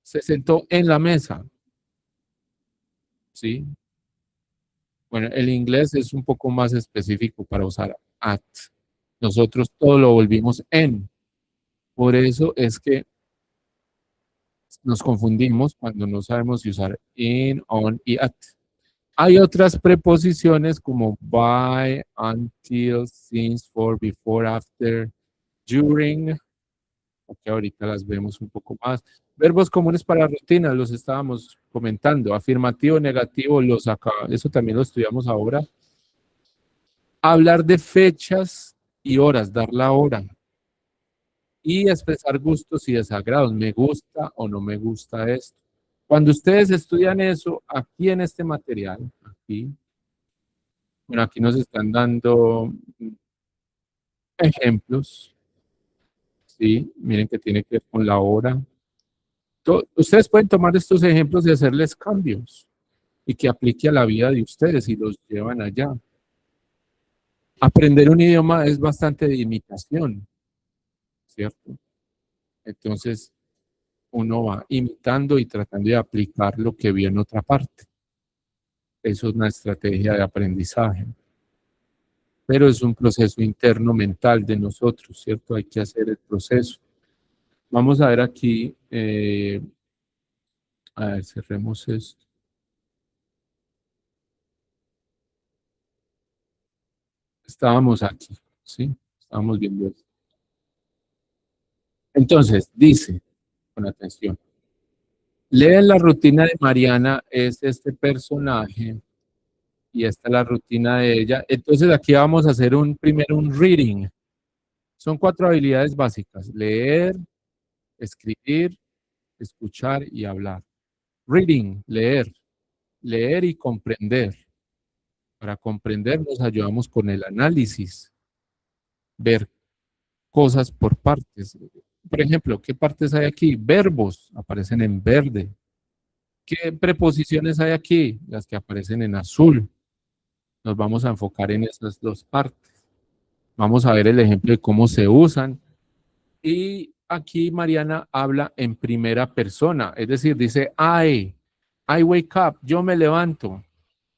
se sentó en la mesa, ¿sí? Bueno, el inglés es un poco más específico para usar at. Nosotros todo lo volvimos en. Por eso es que nos confundimos cuando no sabemos si usar in, on y at. Hay otras preposiciones como by, until, since, for, before, after, during, que ahorita las vemos un poco más. Verbos comunes para rutina, los estábamos comentando. Afirmativo, negativo, eso también lo estudiamos ahora. Hablar de fechas y horas, dar la hora. Y expresar gustos y desagrados. Me gusta o no me gusta esto. Cuando ustedes estudian eso, aquí en este material, aquí, bueno, aquí nos están dando ejemplos, ¿sí? Miren que tiene que ver con la hora. Ustedes pueden tomar estos ejemplos y hacerles cambios y que aplique a la vida de ustedes y los llevan allá. Aprender un idioma es bastante de imitación, ¿cierto? Entonces, uno va imitando y tratando de aplicar lo que vio en otra parte. Eso es una estrategia de aprendizaje. Pero es un proceso interno mental de nosotros, ¿cierto? Hay que hacer el proceso. Vamos a ver aquí, a ver, cerremos esto. Estábamos aquí, ¿sí? Estábamos viendo esto. Entonces, dice, con atención, leen la rutina de Mariana, es este personaje, y esta es la rutina de ella. Entonces, aquí vamos a hacer primero un reading. Son 4 habilidades básicas: leer, escribir, escuchar y hablar. Reading, leer y comprender. Para comprender nos ayudamos con el análisis, ver cosas por partes. Por ejemplo, ¿qué partes hay aquí? Verbos aparecen en verde. ¿Qué preposiciones hay aquí? Las que aparecen en azul. Nos vamos a enfocar en esas dos partes. Vamos a ver el ejemplo de cómo se usan. Y aquí Mariana habla en primera persona, es decir, dice I wake up, yo me levanto,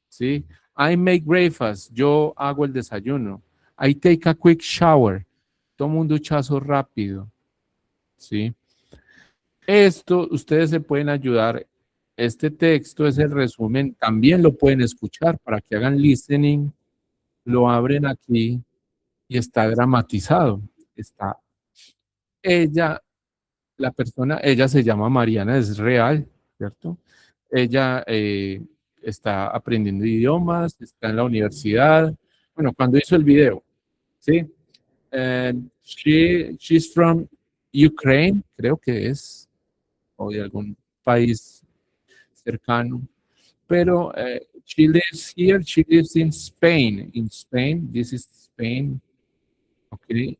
¿sí? I make breakfast, yo hago el desayuno. I take a quick shower, tomo un duchazo rápido, ¿sí? Esto ustedes se pueden ayudar. Este texto es el resumen, también lo pueden escuchar para que hagan listening, lo abren aquí y está dramatizado. Está ella, la persona, ella se llama Mariana, es real, ¿cierto? Ella está aprendiendo idiomas, está en la universidad. Bueno, cuando hizo el video, ¿sí? She's from Ukraine, creo que es, o de algún país cercano. Pero she lives here, she lives in Spain. In Spain, this is Spain. Okay.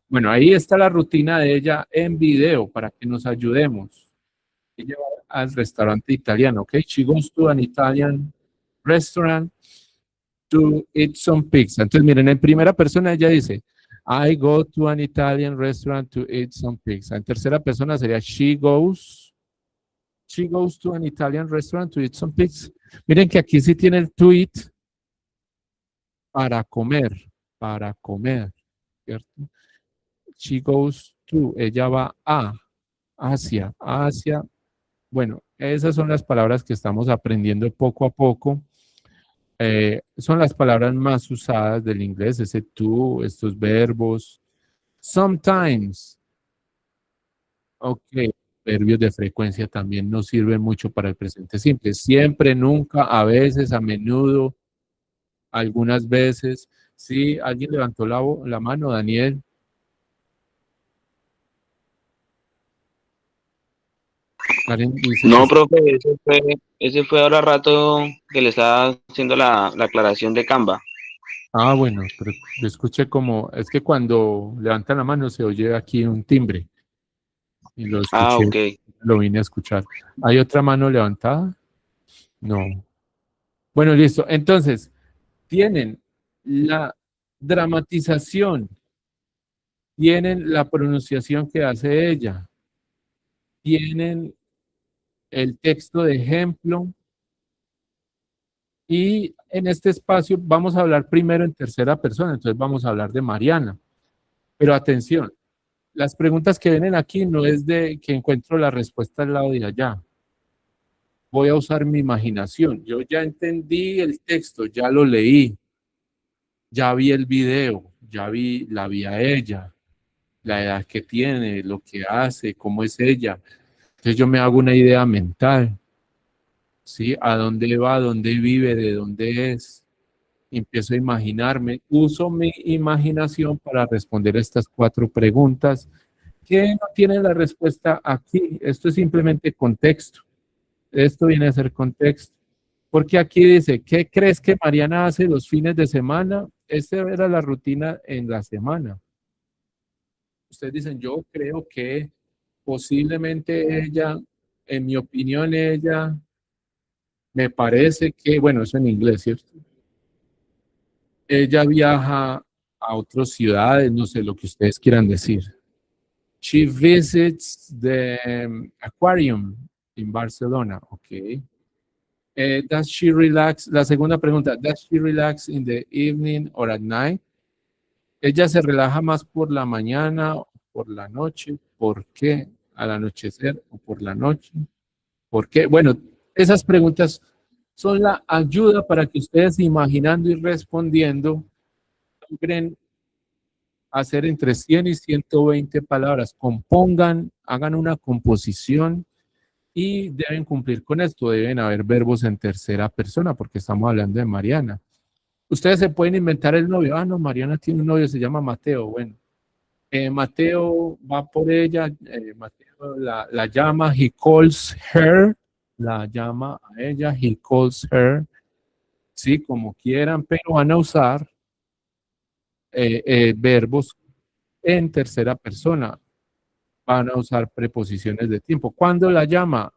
Bueno, ahí está la rutina de ella en video para que nos ayudemos. Ella va al restaurante italiano, ¿ok? She goes to an Italian restaurant to eat some pizza. Entonces, miren, en primera persona ella dice, I go to an Italian restaurant to eat some pizza. En tercera persona sería she goes to an Italian restaurant to eat some pizza. Miren que aquí sí tiene el to eat para comer, ¿cierto? She goes to, ella va hacia. Bueno, esas son las palabras que estamos aprendiendo poco a poco. Son las palabras más usadas del inglés, ese to, estos verbos. Sometimes. Ok, adverbios de frecuencia también nos sirven mucho para el presente simple. Siempre, nunca, a veces, a menudo, algunas veces. Sí, alguien levantó la mano, Daniel. Karen dice No, que profe, ese fue ahora rato que le estaba haciendo la aclaración de Canva. bueno, pero yo escuché como, es que cuando levantan la mano se oye aquí un timbre y lo Ah, escuché, ok. lo vine a escuchar. ¿Hay otra mano levantada? No. Bueno, listo. Entonces, tienen la dramatización, tienen la pronunciación que hace ella, tienen el texto de ejemplo y en este espacio vamos a hablar primero en tercera persona, entonces vamos a hablar de Mariana. Pero atención, las preguntas que vienen aquí no es de que encuentro la respuesta al lado de allá. Voy a usar mi imaginación. Yo ya entendí el texto, ya lo leí, ya vi el video, la vi a ella, la edad que tiene, lo que hace, cómo es ella. Entonces yo me hago una idea mental, ¿sí? A dónde va, dónde vive, de dónde es. Empiezo a imaginarme, uso mi imaginación para responder estas 4 preguntas que no tienen la respuesta aquí. Esto es simplemente contexto. Esto viene a ser contexto. Porque aquí dice, ¿qué crees que Mariana hace los fines de semana? Esta era la rutina en la semana. Ustedes dicen, yo creo que posiblemente ella, en mi opinión, ella me parece que, bueno, eso en inglés, ¿cierto? Ella viaja a otras ciudades, no sé lo que ustedes quieran decir. She visits the aquarium in Barcelona, ok. Does she relax? La segunda pregunta, does she relax in the evening or at night? Ella se relaja más por la mañana o por la noche. ¿Por qué? Al anochecer o por la noche. ¿Por qué? Bueno, esas preguntas son la ayuda para que ustedes imaginando y respondiendo logren hacer entre 100 y 120 palabras. Compongan, hagan una composición y deben cumplir con esto. Deben haber verbos en tercera persona porque estamos hablando de Mariana. Ustedes se pueden inventar el novio. Ah, no, Mariana tiene un novio, se llama Mateo. Bueno, Mateo va por ella, Mateo la llama, he calls her, la llama a ella, he calls her, sí, como quieran, pero van a usar verbos en tercera persona, van a usar preposiciones de tiempo. ¿Cuándo la llama?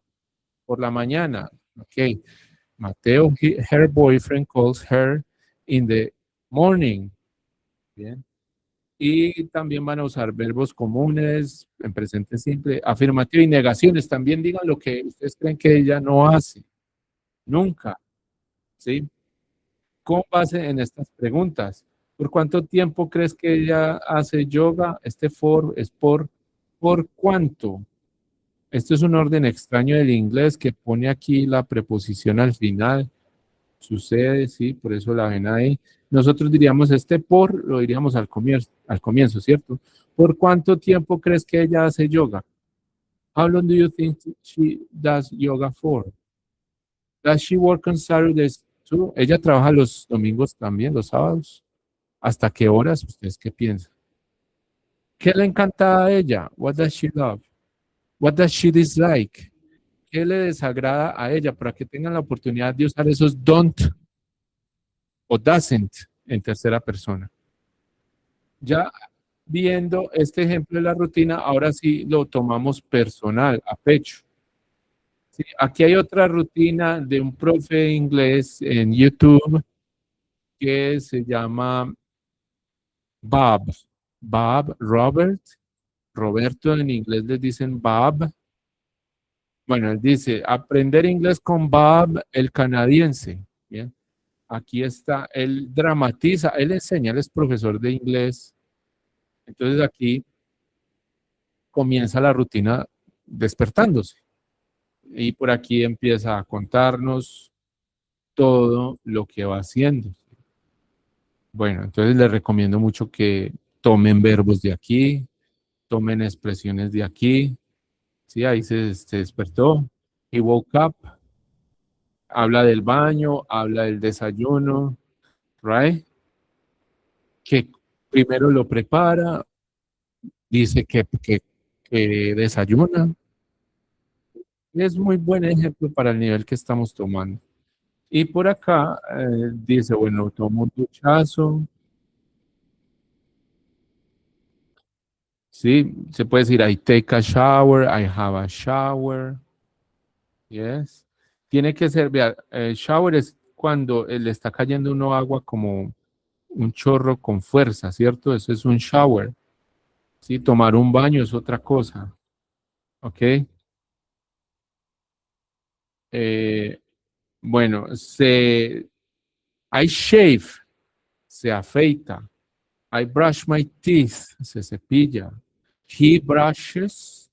Por la mañana, ok. Mateo, her boyfriend calls her in the morning, bien. Y también van a usar verbos comunes en presente simple, afirmativo y negaciones. También digan lo que ustedes creen que ella no hace. Nunca. ¿Sí? Con base en estas preguntas. ¿Por cuánto tiempo crees que ella hace yoga? Este for es por cuánto. Esto es un orden extraño del inglés que pone aquí la preposición al final. Sucede, sí, por eso la ven ahí. Nosotros diríamos este por, lo diríamos al comienzo, ¿cierto? ¿Por cuánto tiempo crees que ella hace yoga? How long do you think she does yoga for? Does she work on Saturdays too? Ella trabaja los domingos también, los sábados. ¿Hasta qué horas? ¿Ustedes qué piensan? ¿Qué le encanta a ella? What does she love? What does she dislike? ¿Qué le desagrada a ella? Para que tengan la oportunidad de usar esos don't o doesn't en tercera persona. Ya viendo este ejemplo de la rutina, ahora sí lo tomamos personal, a pecho. Sí, aquí hay otra rutina de un profe de inglés en YouTube que se llama Bob. Bob, Robert. Roberto en inglés les dicen Bob. Bueno, él dice, aprender inglés con Bob, el canadiense. Bien. Aquí está, él dramatiza, él enseña, él es profesor de inglés. Entonces aquí comienza la rutina despertándose. Y por aquí empieza a contarnos todo lo que va haciendo. Bueno, entonces les recomiendo mucho que tomen verbos de aquí, tomen expresiones de aquí, Sí, ahí se despertó. He woke up. Habla del baño, habla del desayuno, right? Que primero lo prepara, dice que desayuna. Es muy buen ejemplo para el nivel que estamos tomando. Y por acá dice, bueno, tomo un duchazo. Sí, se puede decir, I take a shower, I have a shower. Yes. Tiene que ser, vea, shower es cuando le está cayendo uno agua como un chorro con fuerza, ¿cierto? Eso es un shower. Sí, tomar un baño es otra cosa. ¿Ok? Eh, bueno, I shave, se afeita. I brush my teeth, se cepilla. He brushes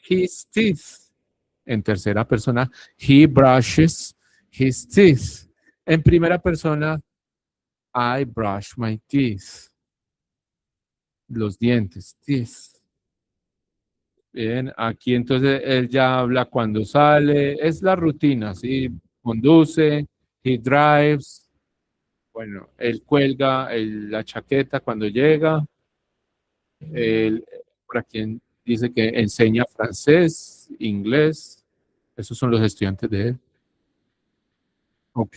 his teeth. En tercera persona, he brushes his teeth. En primera persona, I brush my teeth. Los dientes, teeth. Bien, aquí entonces él ya habla cuando sale, es la rutina, ¿sí? Conduce, he drives, bueno, él cuelga la chaqueta cuando llega, él, por aquí dice que enseña francés, inglés, esos son los estudiantes de él, ok.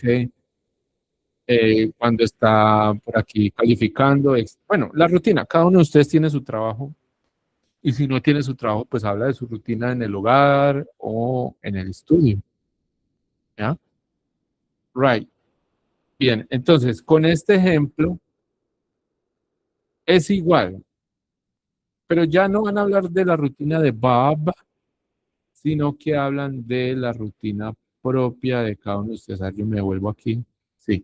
Cuando está por aquí calificando, bueno, la rutina, cada uno de ustedes tiene su trabajo. Y si no tiene su trabajo, pues habla de su rutina en el hogar o en el estudio. ¿Ya? Right. Bien, entonces, con este ejemplo es igual, pero ya no van a hablar de la rutina de Bob, sino que hablan de la rutina propia de cada uno de ustedes. A ver, yo me vuelvo aquí. Sí.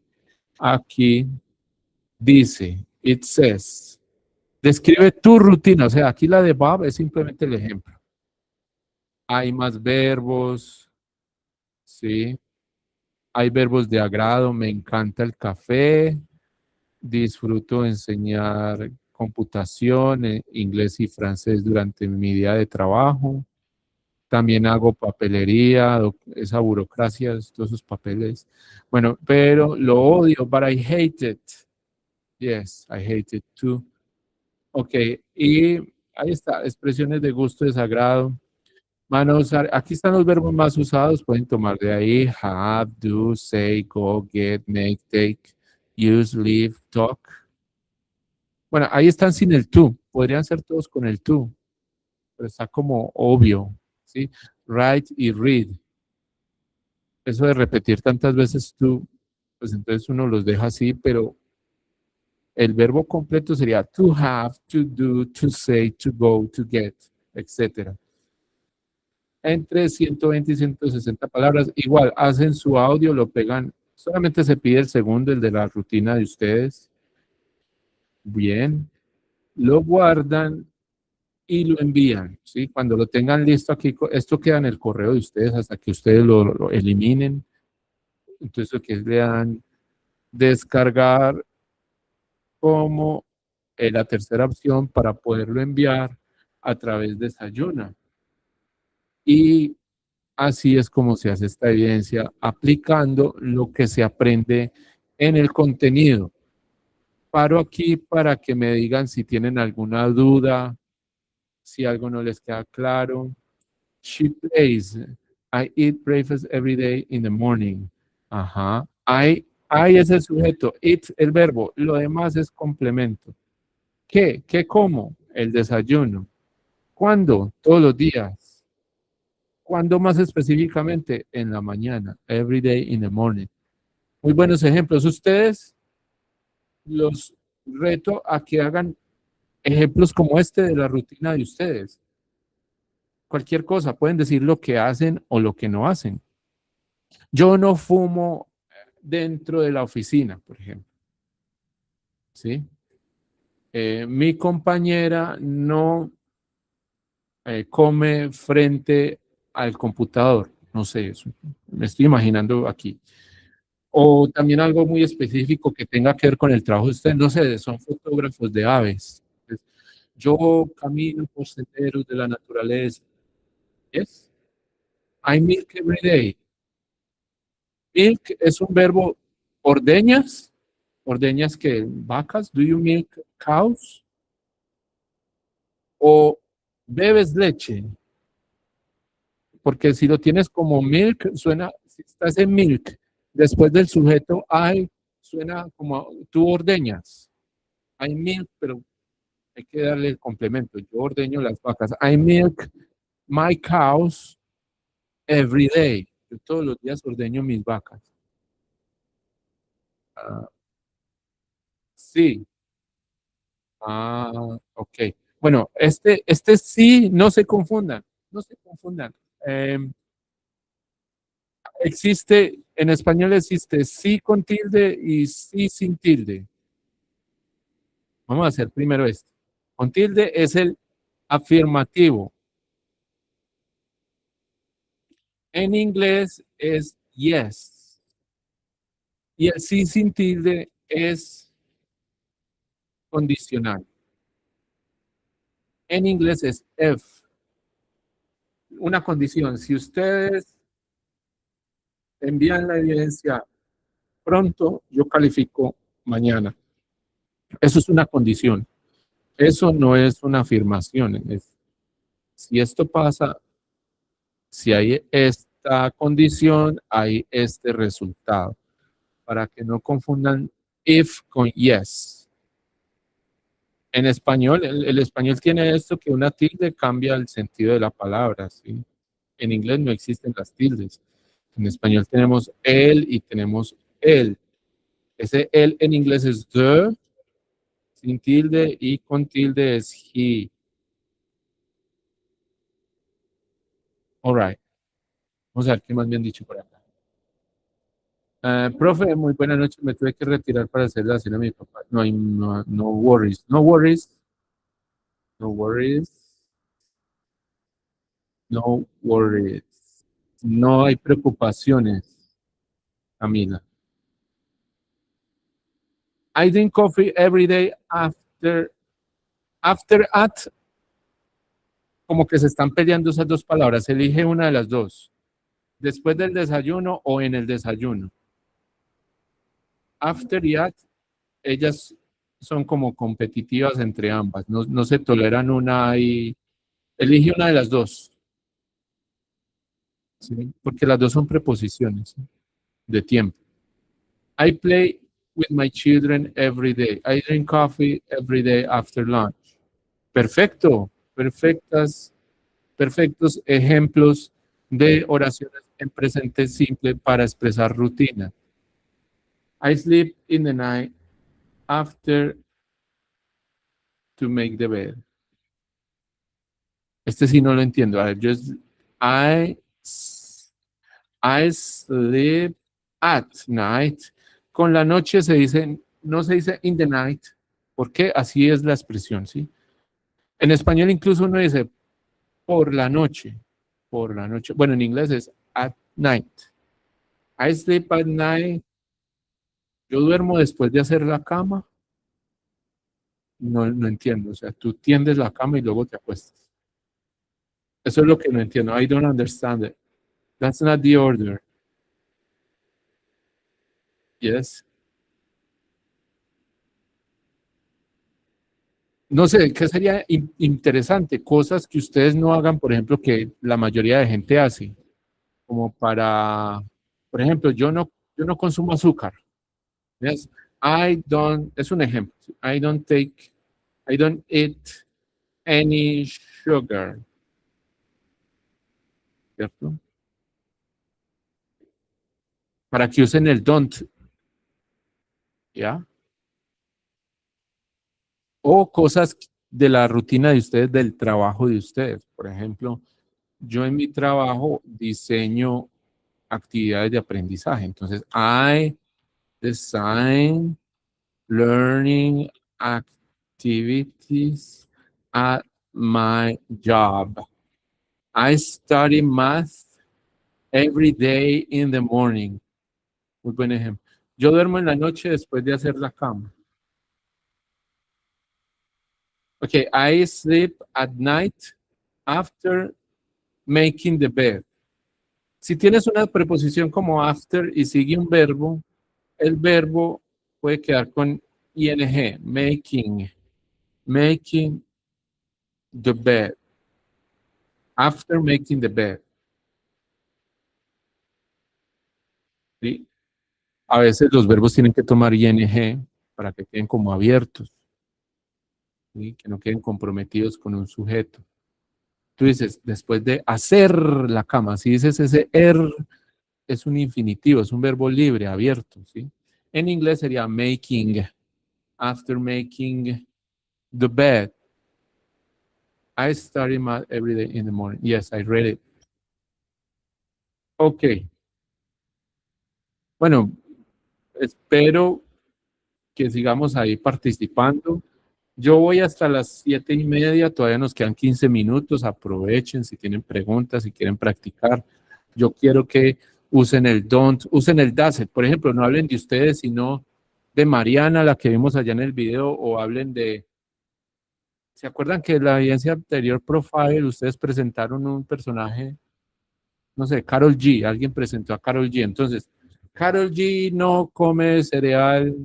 Aquí dice, it says, describe tu rutina. O sea, aquí la de Bob es simplemente el ejemplo. Hay más verbos, ¿sí? Hay verbos de agrado, me encanta el café, disfruto enseñar computación, inglés y francés durante mi día de trabajo. También hago papelería, esa burocracia, todos esos papeles. Bueno, pero lo odio, but I hate it. Yes, I hate it too. Ok, y ahí está, expresiones de gusto, desagrado. Van a usar, aquí están los verbos más usados, pueden tomar de ahí, have, do, say, go, get, make, take, use, live, talk. Bueno, ahí están sin el to, podrían ser todos con el to, pero está como obvio, ¿sí? Write y read. Eso de repetir tantas veces to, pues entonces uno los deja así, pero el verbo completo sería to have, to do, to say, to go, to get, etcétera. Entre 120 y 160 palabras. Igual, hacen su audio, lo pegan. Solamente se pide el segundo, el de la rutina de ustedes. Bien. Lo guardan y lo envían. ¿Sí? Cuando lo tengan listo aquí, esto queda en el correo de ustedes hasta que ustedes lo eliminen. Entonces, lo que le dan descargar como la tercera opción para poderlo enviar a través de Sayuna. Y así es como se hace esta evidencia, aplicando lo que se aprende en el contenido. Paro aquí para que me digan si tienen alguna duda, si algo no les queda claro. She plays. I eat breakfast every day in the morning. Ajá. I es el sujeto. Eat el verbo. Lo demás es complemento. ¿Qué? ¿Qué como? El desayuno. ¿Cuándo? Todos los días. ¿Cuándo más específicamente? En la mañana. Every day in the morning. Muy buenos ejemplos. Ustedes los reto a que hagan ejemplos como este de la rutina de ustedes. Cualquier cosa, pueden decir lo que hacen o lo que no hacen. Yo no fumo dentro de la oficina, por ejemplo. ¿Sí? Mi compañera no come frente al computador. No sé, eso, me estoy imaginando aquí. O también algo muy específico que tenga que ver con el trabajo de ustedes. No sé, son fotógrafos de aves. Yo camino por senderos de la naturaleza. Yes. I milk every day. Milk es un verbo, ordeñas. Ordeñas que vacas. Do you milk cows? O bebes leche. Porque si lo tienes como milk, suena, si estás en milk, después del sujeto I, suena como tú ordeñas. I milk, pero hay que darle el complemento. Yo ordeño las vacas. I milk my cows every day. Yo todos los días ordeño mis vacas. Ah, sí. Ah, ok. Bueno, este sí, no se confundan. No se confundan. Existe, en español existe sí con tilde y sí sin tilde. Vamos a hacer primero este. Con tilde es el afirmativo. En inglés es yes. Y el sí sin tilde es condicional. En inglés es if. Una condición. Si ustedes envían la evidencia pronto, yo califico mañana. Eso es una condición. Eso no es una afirmación. Si esto pasa, si hay esta condición, hay este resultado. Para que no confundan if con yes. En español, el español tiene esto que una tilde cambia el sentido de la palabra, ¿sí? En inglés no existen las tildes. En español tenemos él y tenemos él. Ese él en inglés es the, sin tilde, y con tilde es he. All right. Vamos a ver qué más me han dicho por acá. Profe, muy buenas noches. Me tuve que retirar para hacer la cena a mi papá. No worries. No worries. No worries. No worries. No hay preocupaciones, Camila. I drink coffee every day after at, como que se están peleando esas dos palabras. Elige una de las dos. Después del desayuno o en el desayuno. After y at, ellas son como competitivas entre ambas. No se toleran una y elige una de las dos. ¿Sí? Porque las dos son preposiciones, ¿sí? De tiempo. I play with my children every day. I drink coffee every day after lunch. Perfecto. Perfectos ejemplos de oraciones en presente simple para expresar rutina. I sleep in the night after to make the bed. Este sí no lo entiendo. A ver, I sleep at night. Con la noche se dice, no se dice in the night, porque así es la expresión, ¿sí? En español incluso uno dice por la noche. Por la noche. Bueno, en inglés es at night. I sleep at night. Yo duermo después de hacer la cama. No entiendo. O sea, tú tiendes la cama y luego te acuestas. Eso es lo que no entiendo. I don't understand it. That's not the order. Yes. No sé, ¿qué sería interesante? Cosas que ustedes no hagan, por ejemplo, que la mayoría de gente hace. Como para, por ejemplo, yo no consumo azúcar. Yes. Es un ejemplo. I don't eat any sugar. ¿Cierto? Para que usen el don't, ¿ya? O cosas de la rutina de ustedes, del trabajo de ustedes. Por ejemplo, yo en mi trabajo diseño actividades de aprendizaje. Entonces, I design learning activities at my job. I study math every day in the morning. Muy buen ejemplo. Yo duermo en la noche después de hacer la cama. Okay, I sleep at night after making the bed. Si tienes una preposición como after y sigue un verbo, el verbo puede quedar con ing, making the bed, after making the bed. ¿Sí? A veces los verbos tienen que tomar ing para que queden como abiertos, ¿sí? Que no queden comprometidos con un sujeto. Tú dices, después de hacer la cama, si dices ese es un infinitivo, es un verbo libre, abierto, ¿sí? En inglés sería making, after making the bed. I study math every day in the morning. Yes, I read it. Ok. Bueno, espero que sigamos ahí participando. Yo voy hasta las 7:30, todavía nos quedan 15 minutos, aprovechen si tienen preguntas, si quieren practicar. Yo quiero que usen el don't, usen el does it. Por ejemplo, no hablen de ustedes, sino de Mariana, la que vimos allá en el video, o hablen de, ¿se acuerdan que en la evidencia anterior profile ustedes presentaron un personaje, no sé, Carol G, alguien presentó a Carol G, entonces, Carol G no come cereal,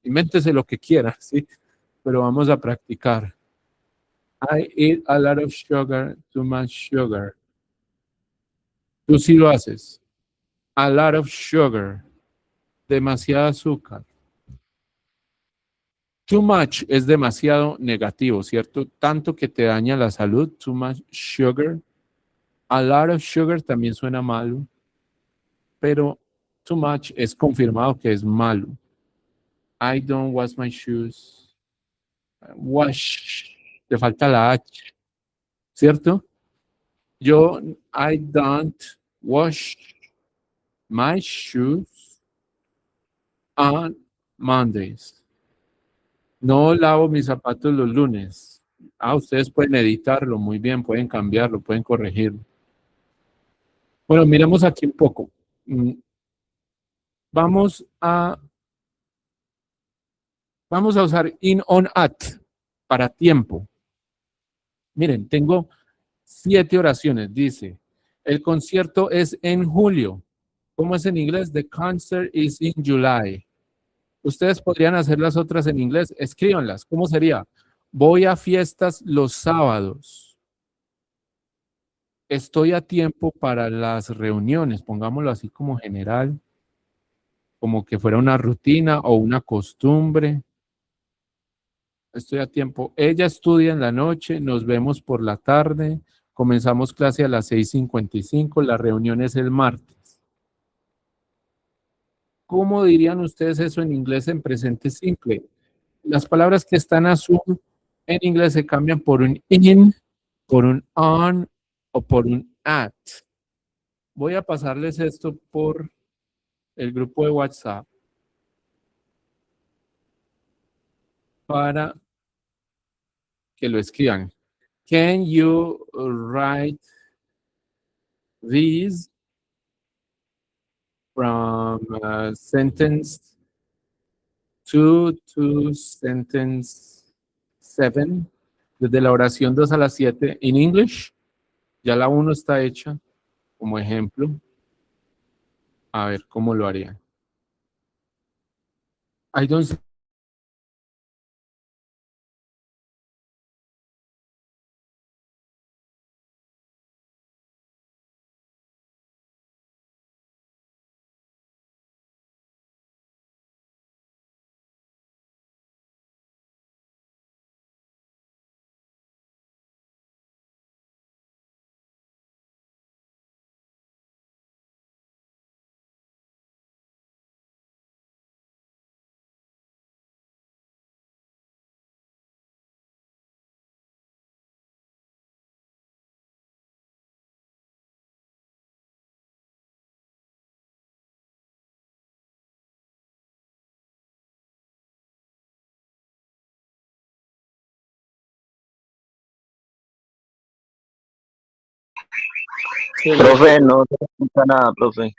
invéntese lo que quiera, ¿sí? Pero vamos a practicar. I eat a lot of sugar, too much sugar. Tú sí lo haces. A lot of sugar, demasiado azúcar. Too much es demasiado negativo, ¿cierto? Tanto que te daña la salud, too much sugar. A lot of sugar también suena malo, pero too much es confirmado que es malo. I don't wash my shoes. Wash, te falta la H, ¿cierto? Yo, I don't wash my shoes on Mondays. No lavo mis zapatos los lunes. Ah, ustedes pueden editarlo muy bien, pueden cambiarlo, pueden corregirlo. Bueno, miremos aquí un poco. Vamos a usar in, on, at para tiempo. Miren, tengo 7 oraciones. Dice, el concierto es en julio. ¿Cómo es en inglés? The concert is in July. Ustedes podrían hacer las otras en inglés. Escríbanlas. ¿Cómo sería? Voy a fiestas los sábados. Estoy a tiempo para las reuniones. Pongámoslo así como general, como que fuera una rutina o una costumbre. Estoy a tiempo. Ella estudia en la noche, nos vemos por la tarde. Comenzamos clase a las 6:55. La reunión es el martes. ¿Cómo dirían ustedes eso en inglés en presente simple? Las palabras que están azul en inglés se cambian por un in, por un on o por un at. Voy a pasarles esto por el grupo de WhatsApp para que lo escriban. Can you write these from sentence 2 to sentence 7? Desde la oración 2 a la 7 in English. Ya la 1 está hecha como ejemplo. A ver cómo lo harían. I don't Profe, no se escucha nada, profe.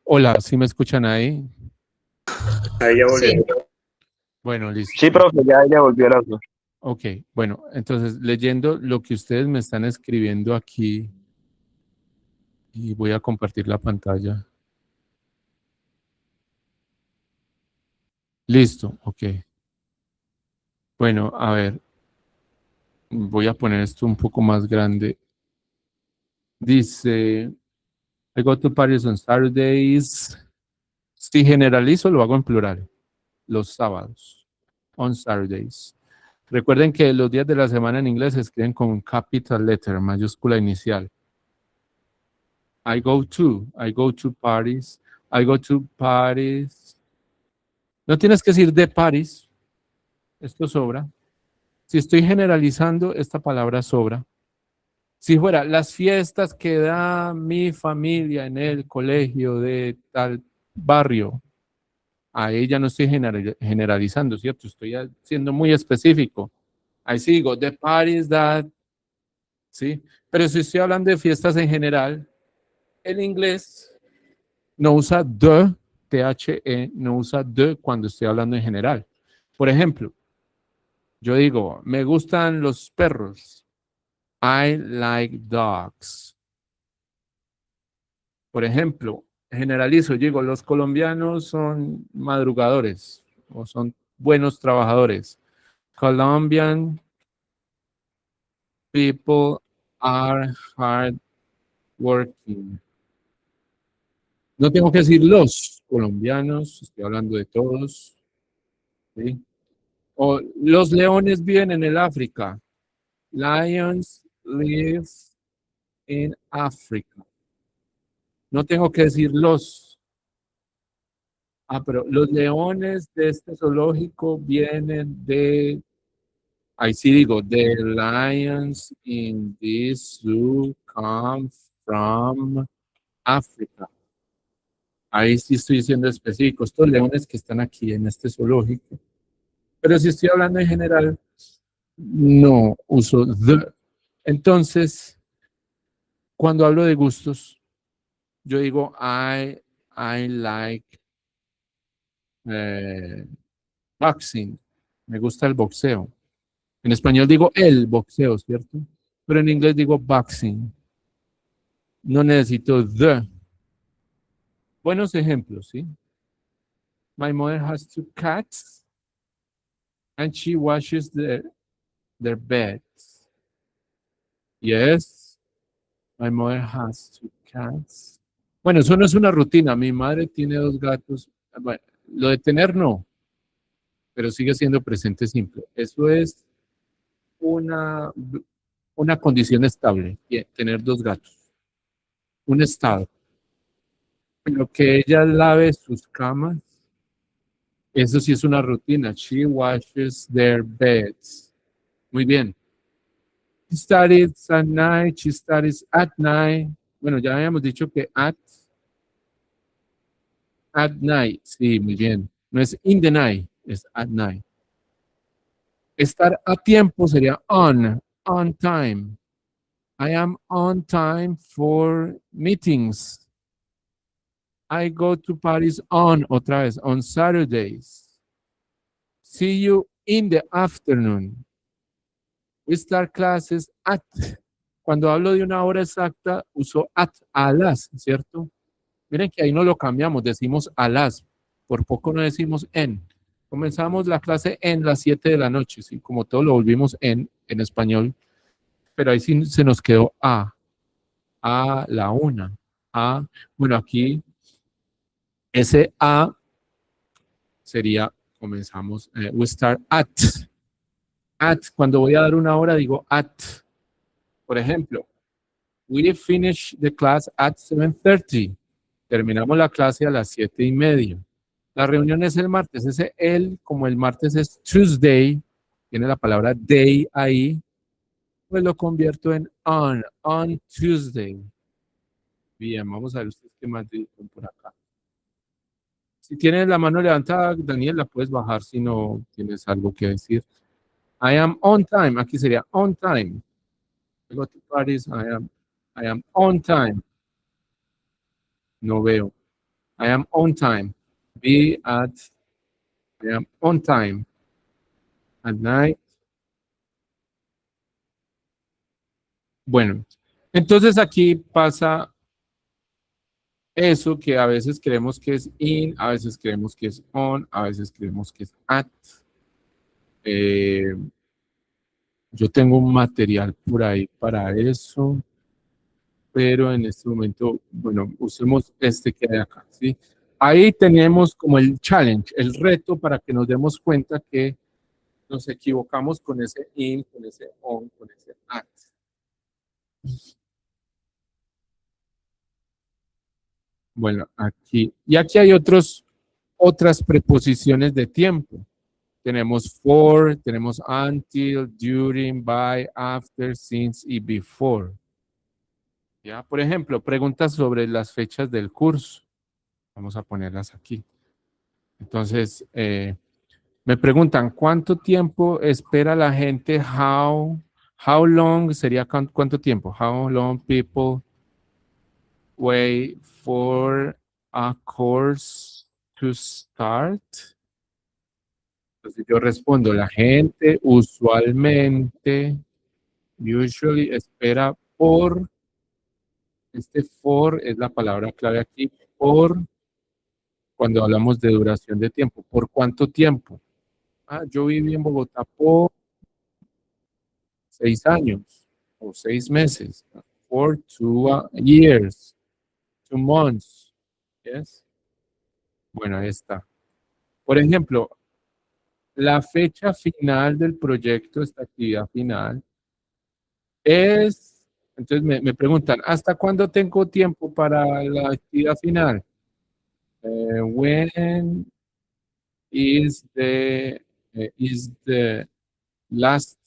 Hola, ¿sí me escuchan ahí? Ahí ya volvió. Sí. Bueno, listo. Sí, profe, ya volvió el audio. Ok, bueno, entonces leyendo lo que ustedes me están escribiendo aquí y voy a compartir la pantalla. Listo, ok. Bueno, a ver, voy a poner esto un poco más grande. Dice, I go to Paris on Saturdays. Si generalizo, lo hago en plural. Los sábados. On Saturdays. Recuerden que los días de la semana en inglés se escriben con capital letter, mayúscula inicial. I go to Paris. I go to Paris. No tienes que decir de Paris. Esto sobra. Si estoy generalizando, esta palabra sobra. Si fuera las fiestas que da mi familia en el colegio de tal barrio, ahí ya no estoy generalizando, ¿cierto? Estoy siendo muy específico. Ahí sí digo, the parties that, ¿sí? Pero si estoy hablando de fiestas en general, el inglés no usa the, no usa the cuando estoy hablando en general. Por ejemplo, yo digo, me gustan los perros. I like dogs. Por ejemplo, generalizo, digo, los colombianos son madrugadores o son buenos trabajadores. Colombian people are hard working. No tengo que decir los colombianos, estoy hablando de todos. ¿Sí? O los leones viven en el África. Lions live in Africa. No tengo que decir los. Pero los leones de este zoológico vienen de, ahí sí digo, the lions in this zoo come from Africa. Ahí sí estoy siendo específico, estos leones que están aquí en este zoológico. Pero si estoy hablando en general, no uso the. Entonces, cuando hablo de gustos, yo digo I like boxing. Me gusta el boxeo. En español digo el boxeo, ¿cierto? Pero en inglés digo boxing. No necesito the. Buenos ejemplos, ¿sí? My mother has 2 cats and she washes their beds. Yes, my mother has 2 cats. Bueno, eso no es una rutina. Mi madre tiene 2 gatos. Bueno, lo de tener no, pero sigue siendo presente simple. Eso es una, una condición estable, tener 2 gatos. Un estado. Pero que ella lave sus camas, eso sí es una rutina. She washes their beds. Muy bien. She studies at night. She studies at night. Bueno, ya habíamos dicho que at night. Sí, muy bien. No es in the night, es at night. Estar a tiempo sería on time. I am on time for meetings. I go to Paris otra vez, on Saturdays. See you in the afternoon. We start classes at. Cuando hablo de una hora exacta, uso at, a las, ¿cierto? Miren que ahí no lo cambiamos, decimos a las. Por poco no decimos en. Comenzamos la clase en las 7 de la noche, ¿sí? Como todo lo volvimos en español. Pero ahí sí se nos quedó a la una. Bueno, aquí ese a sería, comenzamos, we start at. Cuando voy a dar una hora digo at. Por ejemplo, we finish the class at 7:30. Terminamos la clase a las 7:30. La reunión es el martes. Como el martes es Tuesday, tiene la palabra day ahí, pues lo convierto en on Tuesday. Bien, vamos a ver ustedes qué más dicen por acá. Si tienes la mano levantada, Daniel, la puedes bajar si no tienes algo que decir. I am on time. Aquí sería on time. I go to Paris. I am on time. No veo. I am on time. Be at, I am on time. At night. Bueno, entonces aquí pasa eso que a veces creemos que es in, a veces creemos que es on, a veces creemos que es at. Yo tengo un material por ahí para eso, pero en este momento, bueno, usemos este que hay acá, ¿sí? Ahí tenemos como el challenge, el reto para que nos demos cuenta que nos equivocamos con ese in, con ese on, con ese at. Bueno, aquí. Y aquí hay otras preposiciones de tiempo. Tenemos for, tenemos until, during, by, after, since y before. ¿Ya? Por ejemplo, preguntas sobre las fechas del curso. Vamos a ponerlas aquí. Entonces, me preguntan, ¿cuánto tiempo espera la gente? How long sería cuánto tiempo? How long people wait for a course to start? Entonces yo respondo, la gente usually espera por, este for es la palabra clave aquí, por cuando hablamos de duración de tiempo. ¿Por cuánto tiempo? Yo viví en Bogotá por 6 años o 6 meses. For 2 years, 2 months. Yes. Bueno, ahí está. Por ejemplo, la fecha final del proyecto, esta actividad final, entonces me preguntan, ¿hasta cuándo tengo tiempo para la actividad final? When is the last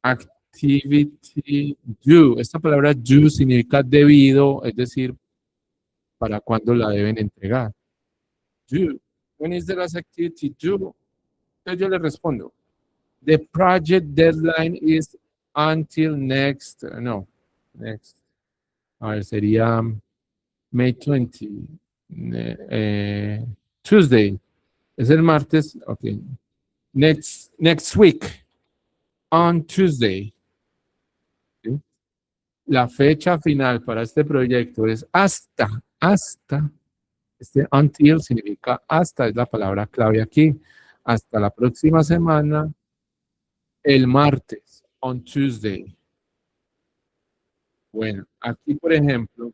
activity due? Esta palabra due significa debido, es decir, para cuándo la deben entregar. Due. When is the last activity due? Entonces yo le respondo, the project deadline is until next. A ver, sería May 20. Tuesday. Es el martes. Ok. Next week. On Tuesday. ¿Sí? La fecha final para este proyecto es hasta. Este until significa hasta, es la palabra clave aquí. Hasta la próxima semana, el martes, on Tuesday. Bueno, aquí por ejemplo,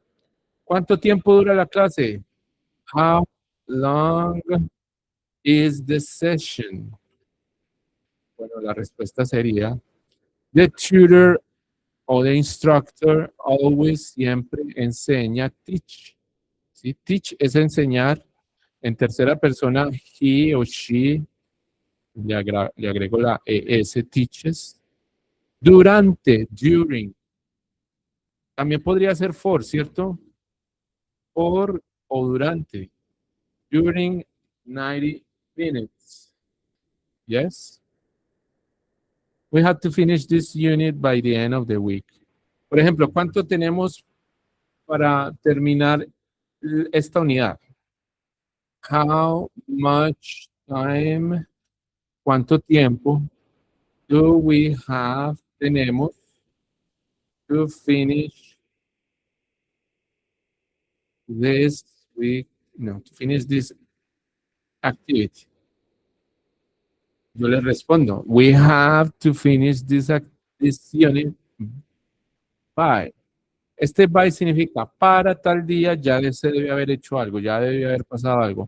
¿cuánto tiempo dura la clase? How long is the session? Bueno, la respuesta sería, the tutor o the instructor always, siempre enseña, teach. ¿Sí? Teach es enseñar. En tercera persona, he o she, le agrego la ES, teaches. Durante, during. También podría ser for, ¿cierto? For o durante. During 90 minutes. Yes? We have to finish this unit by the end of the week. Por ejemplo, ¿cuánto tenemos para terminar esta unidad? How much time, ¿cuánto tiempo tenemos to finish this week, to finish this activity? Yo le respondo, we have to finish this unit by. Este by significa para tal día ya se debe haber hecho algo, ya debe haber pasado algo.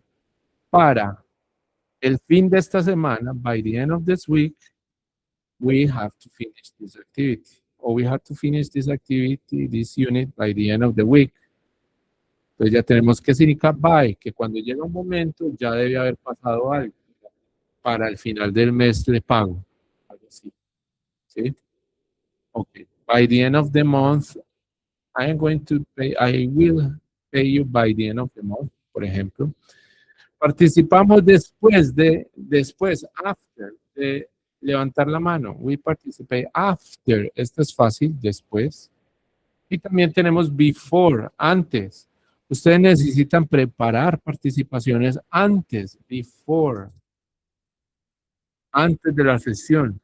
Para el fin de esta semana, by the end of this week, we have to finish this activity. Or we have to finish this activity, this unit, by the end of the week. Entonces ya tenemos que significa by, que cuando llega un momento ya debe haber pasado algo. Para el final del mes le pago. Algo así. ¿Sí? Ok. By the end of the month, I will pay you by the end of the month, por ejemplo. Participamos después, after, de levantar la mano. We participate after. Esto es fácil, después. Y también tenemos before, antes. Ustedes necesitan preparar participaciones antes, antes de la sesión.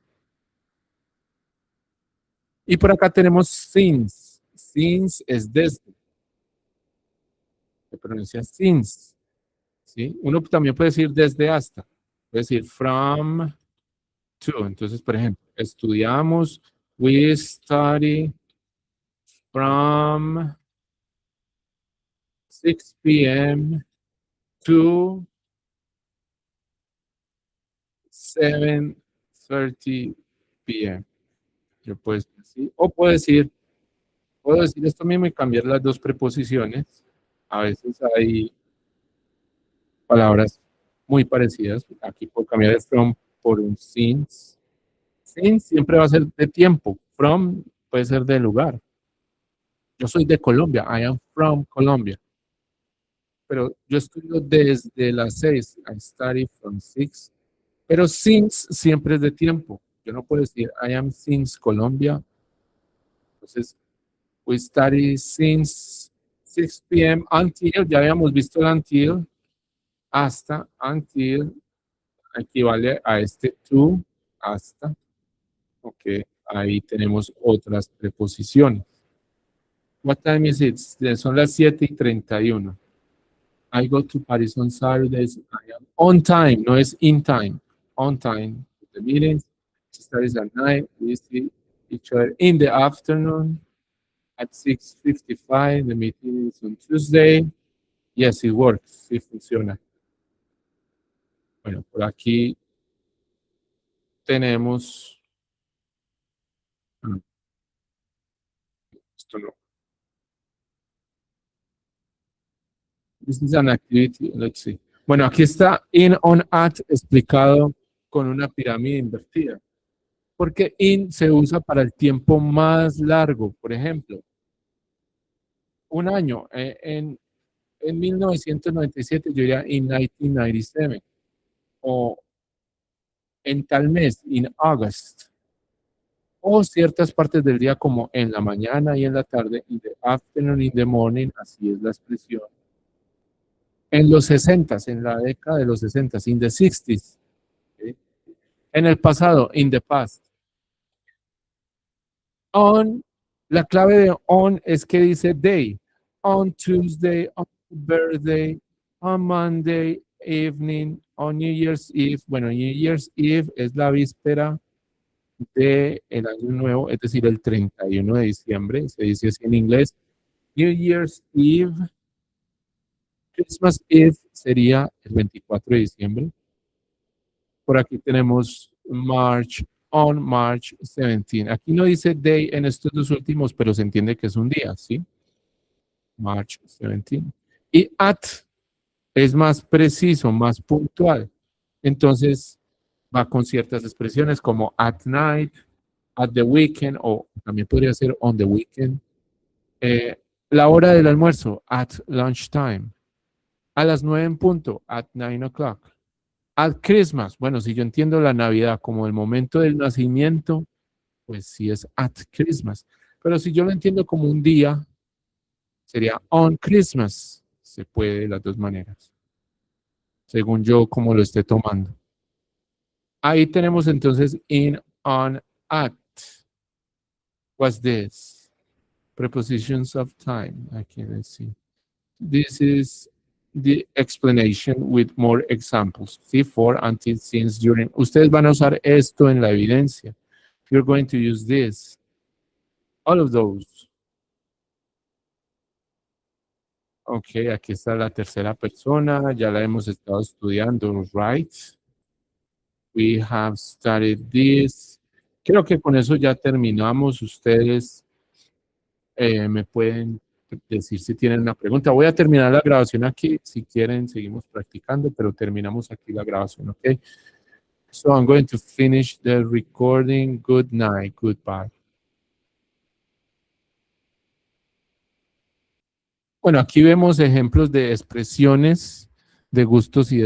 Y por acá tenemos since. Since es desde. Se pronuncia since. ¿Sí? Uno también puede decir desde hasta. Puede decir from to. Entonces, por ejemplo, estudiamos, we study from 6 p.m. to 7:30 p.m. Yo puedo decir así. O puedo decir esto mismo y cambiar las dos preposiciones. A veces hay palabras muy parecidas. Aquí puedo cambiar el from por un since. Since siempre va a ser de tiempo. From puede ser de lugar. Yo soy de Colombia. I am from Colombia. Pero yo estudio desde las 6. I study from 6. Pero since siempre es de tiempo. Yo no puedo decir I am since Colombia. Entonces, we study since 6 p.m. until, ya habíamos visto el until, hasta, until, equivale a este to, hasta. Ok, ahí tenemos otras preposiciones. What time is it? Son las 7:31. I go to Paris on Saturdays. I am on time, no es in time. On time. The meetings. Studies at night. We see each other in the afternoon. At 6:55, the meeting is on Tuesday. Yes, it works. Sí funciona. Bueno, por aquí tenemos... Esto no. This is an activity. Let's see. Bueno, aquí está in, on, at explicado con una pirámide invertida. Porque in se usa para el tiempo más largo. Por ejemplo, un año. En 1997 yo diría in 1997. O en tal mes, in August. O ciertas partes del día como en la mañana y en la tarde, in the afternoon, in the morning, así es la expresión. En los 60s, en la década de los 60s, in the 60s. ¿Sí? En el pasado, in the past. On, la clave de on es que dice day. On Tuesday, on birthday, on Monday evening, on New Year's Eve. Bueno, New Year's Eve es la víspera del año nuevo, es decir, el 31 de diciembre, se dice así en inglés. New Year's Eve, Christmas Eve sería el 24 de diciembre. Por aquí tenemos on March 17. Aquí no dice day en estos dos últimos, pero se entiende que es un día, ¿sí? March 17. Y at es más preciso, más puntual. Entonces va con ciertas expresiones como at night, at the weekend, o también podría ser on the weekend. La hora del almuerzo, at lunchtime. A las 9 en punto, at 9 o'clock. At Christmas, bueno, si yo entiendo la Navidad como el momento del nacimiento, pues sí es at Christmas. Pero si yo lo entiendo como un día, sería on Christmas. Se puede de las dos maneras, según yo como lo esté tomando. Ahí tenemos entonces in, on, at. What's this? Prepositions of time. Aquí, let's see. This is the explanation with more examples. See, for, until, since, during. Ustedes van a usar esto en la evidencia. You're going to use this. All of those. Ok, aquí está la tercera persona. Ya la hemos estado estudiando, right? We have studied this. Creo que con eso ya terminamos. Ustedes me pueden decir si tienen una pregunta. Voy a terminar la grabación aquí. Si quieren, seguimos practicando, pero terminamos aquí la grabación, ¿ok? So I'm going to finish the recording. Good night. Goodbye. Bueno, aquí vemos ejemplos de expresiones de gustos y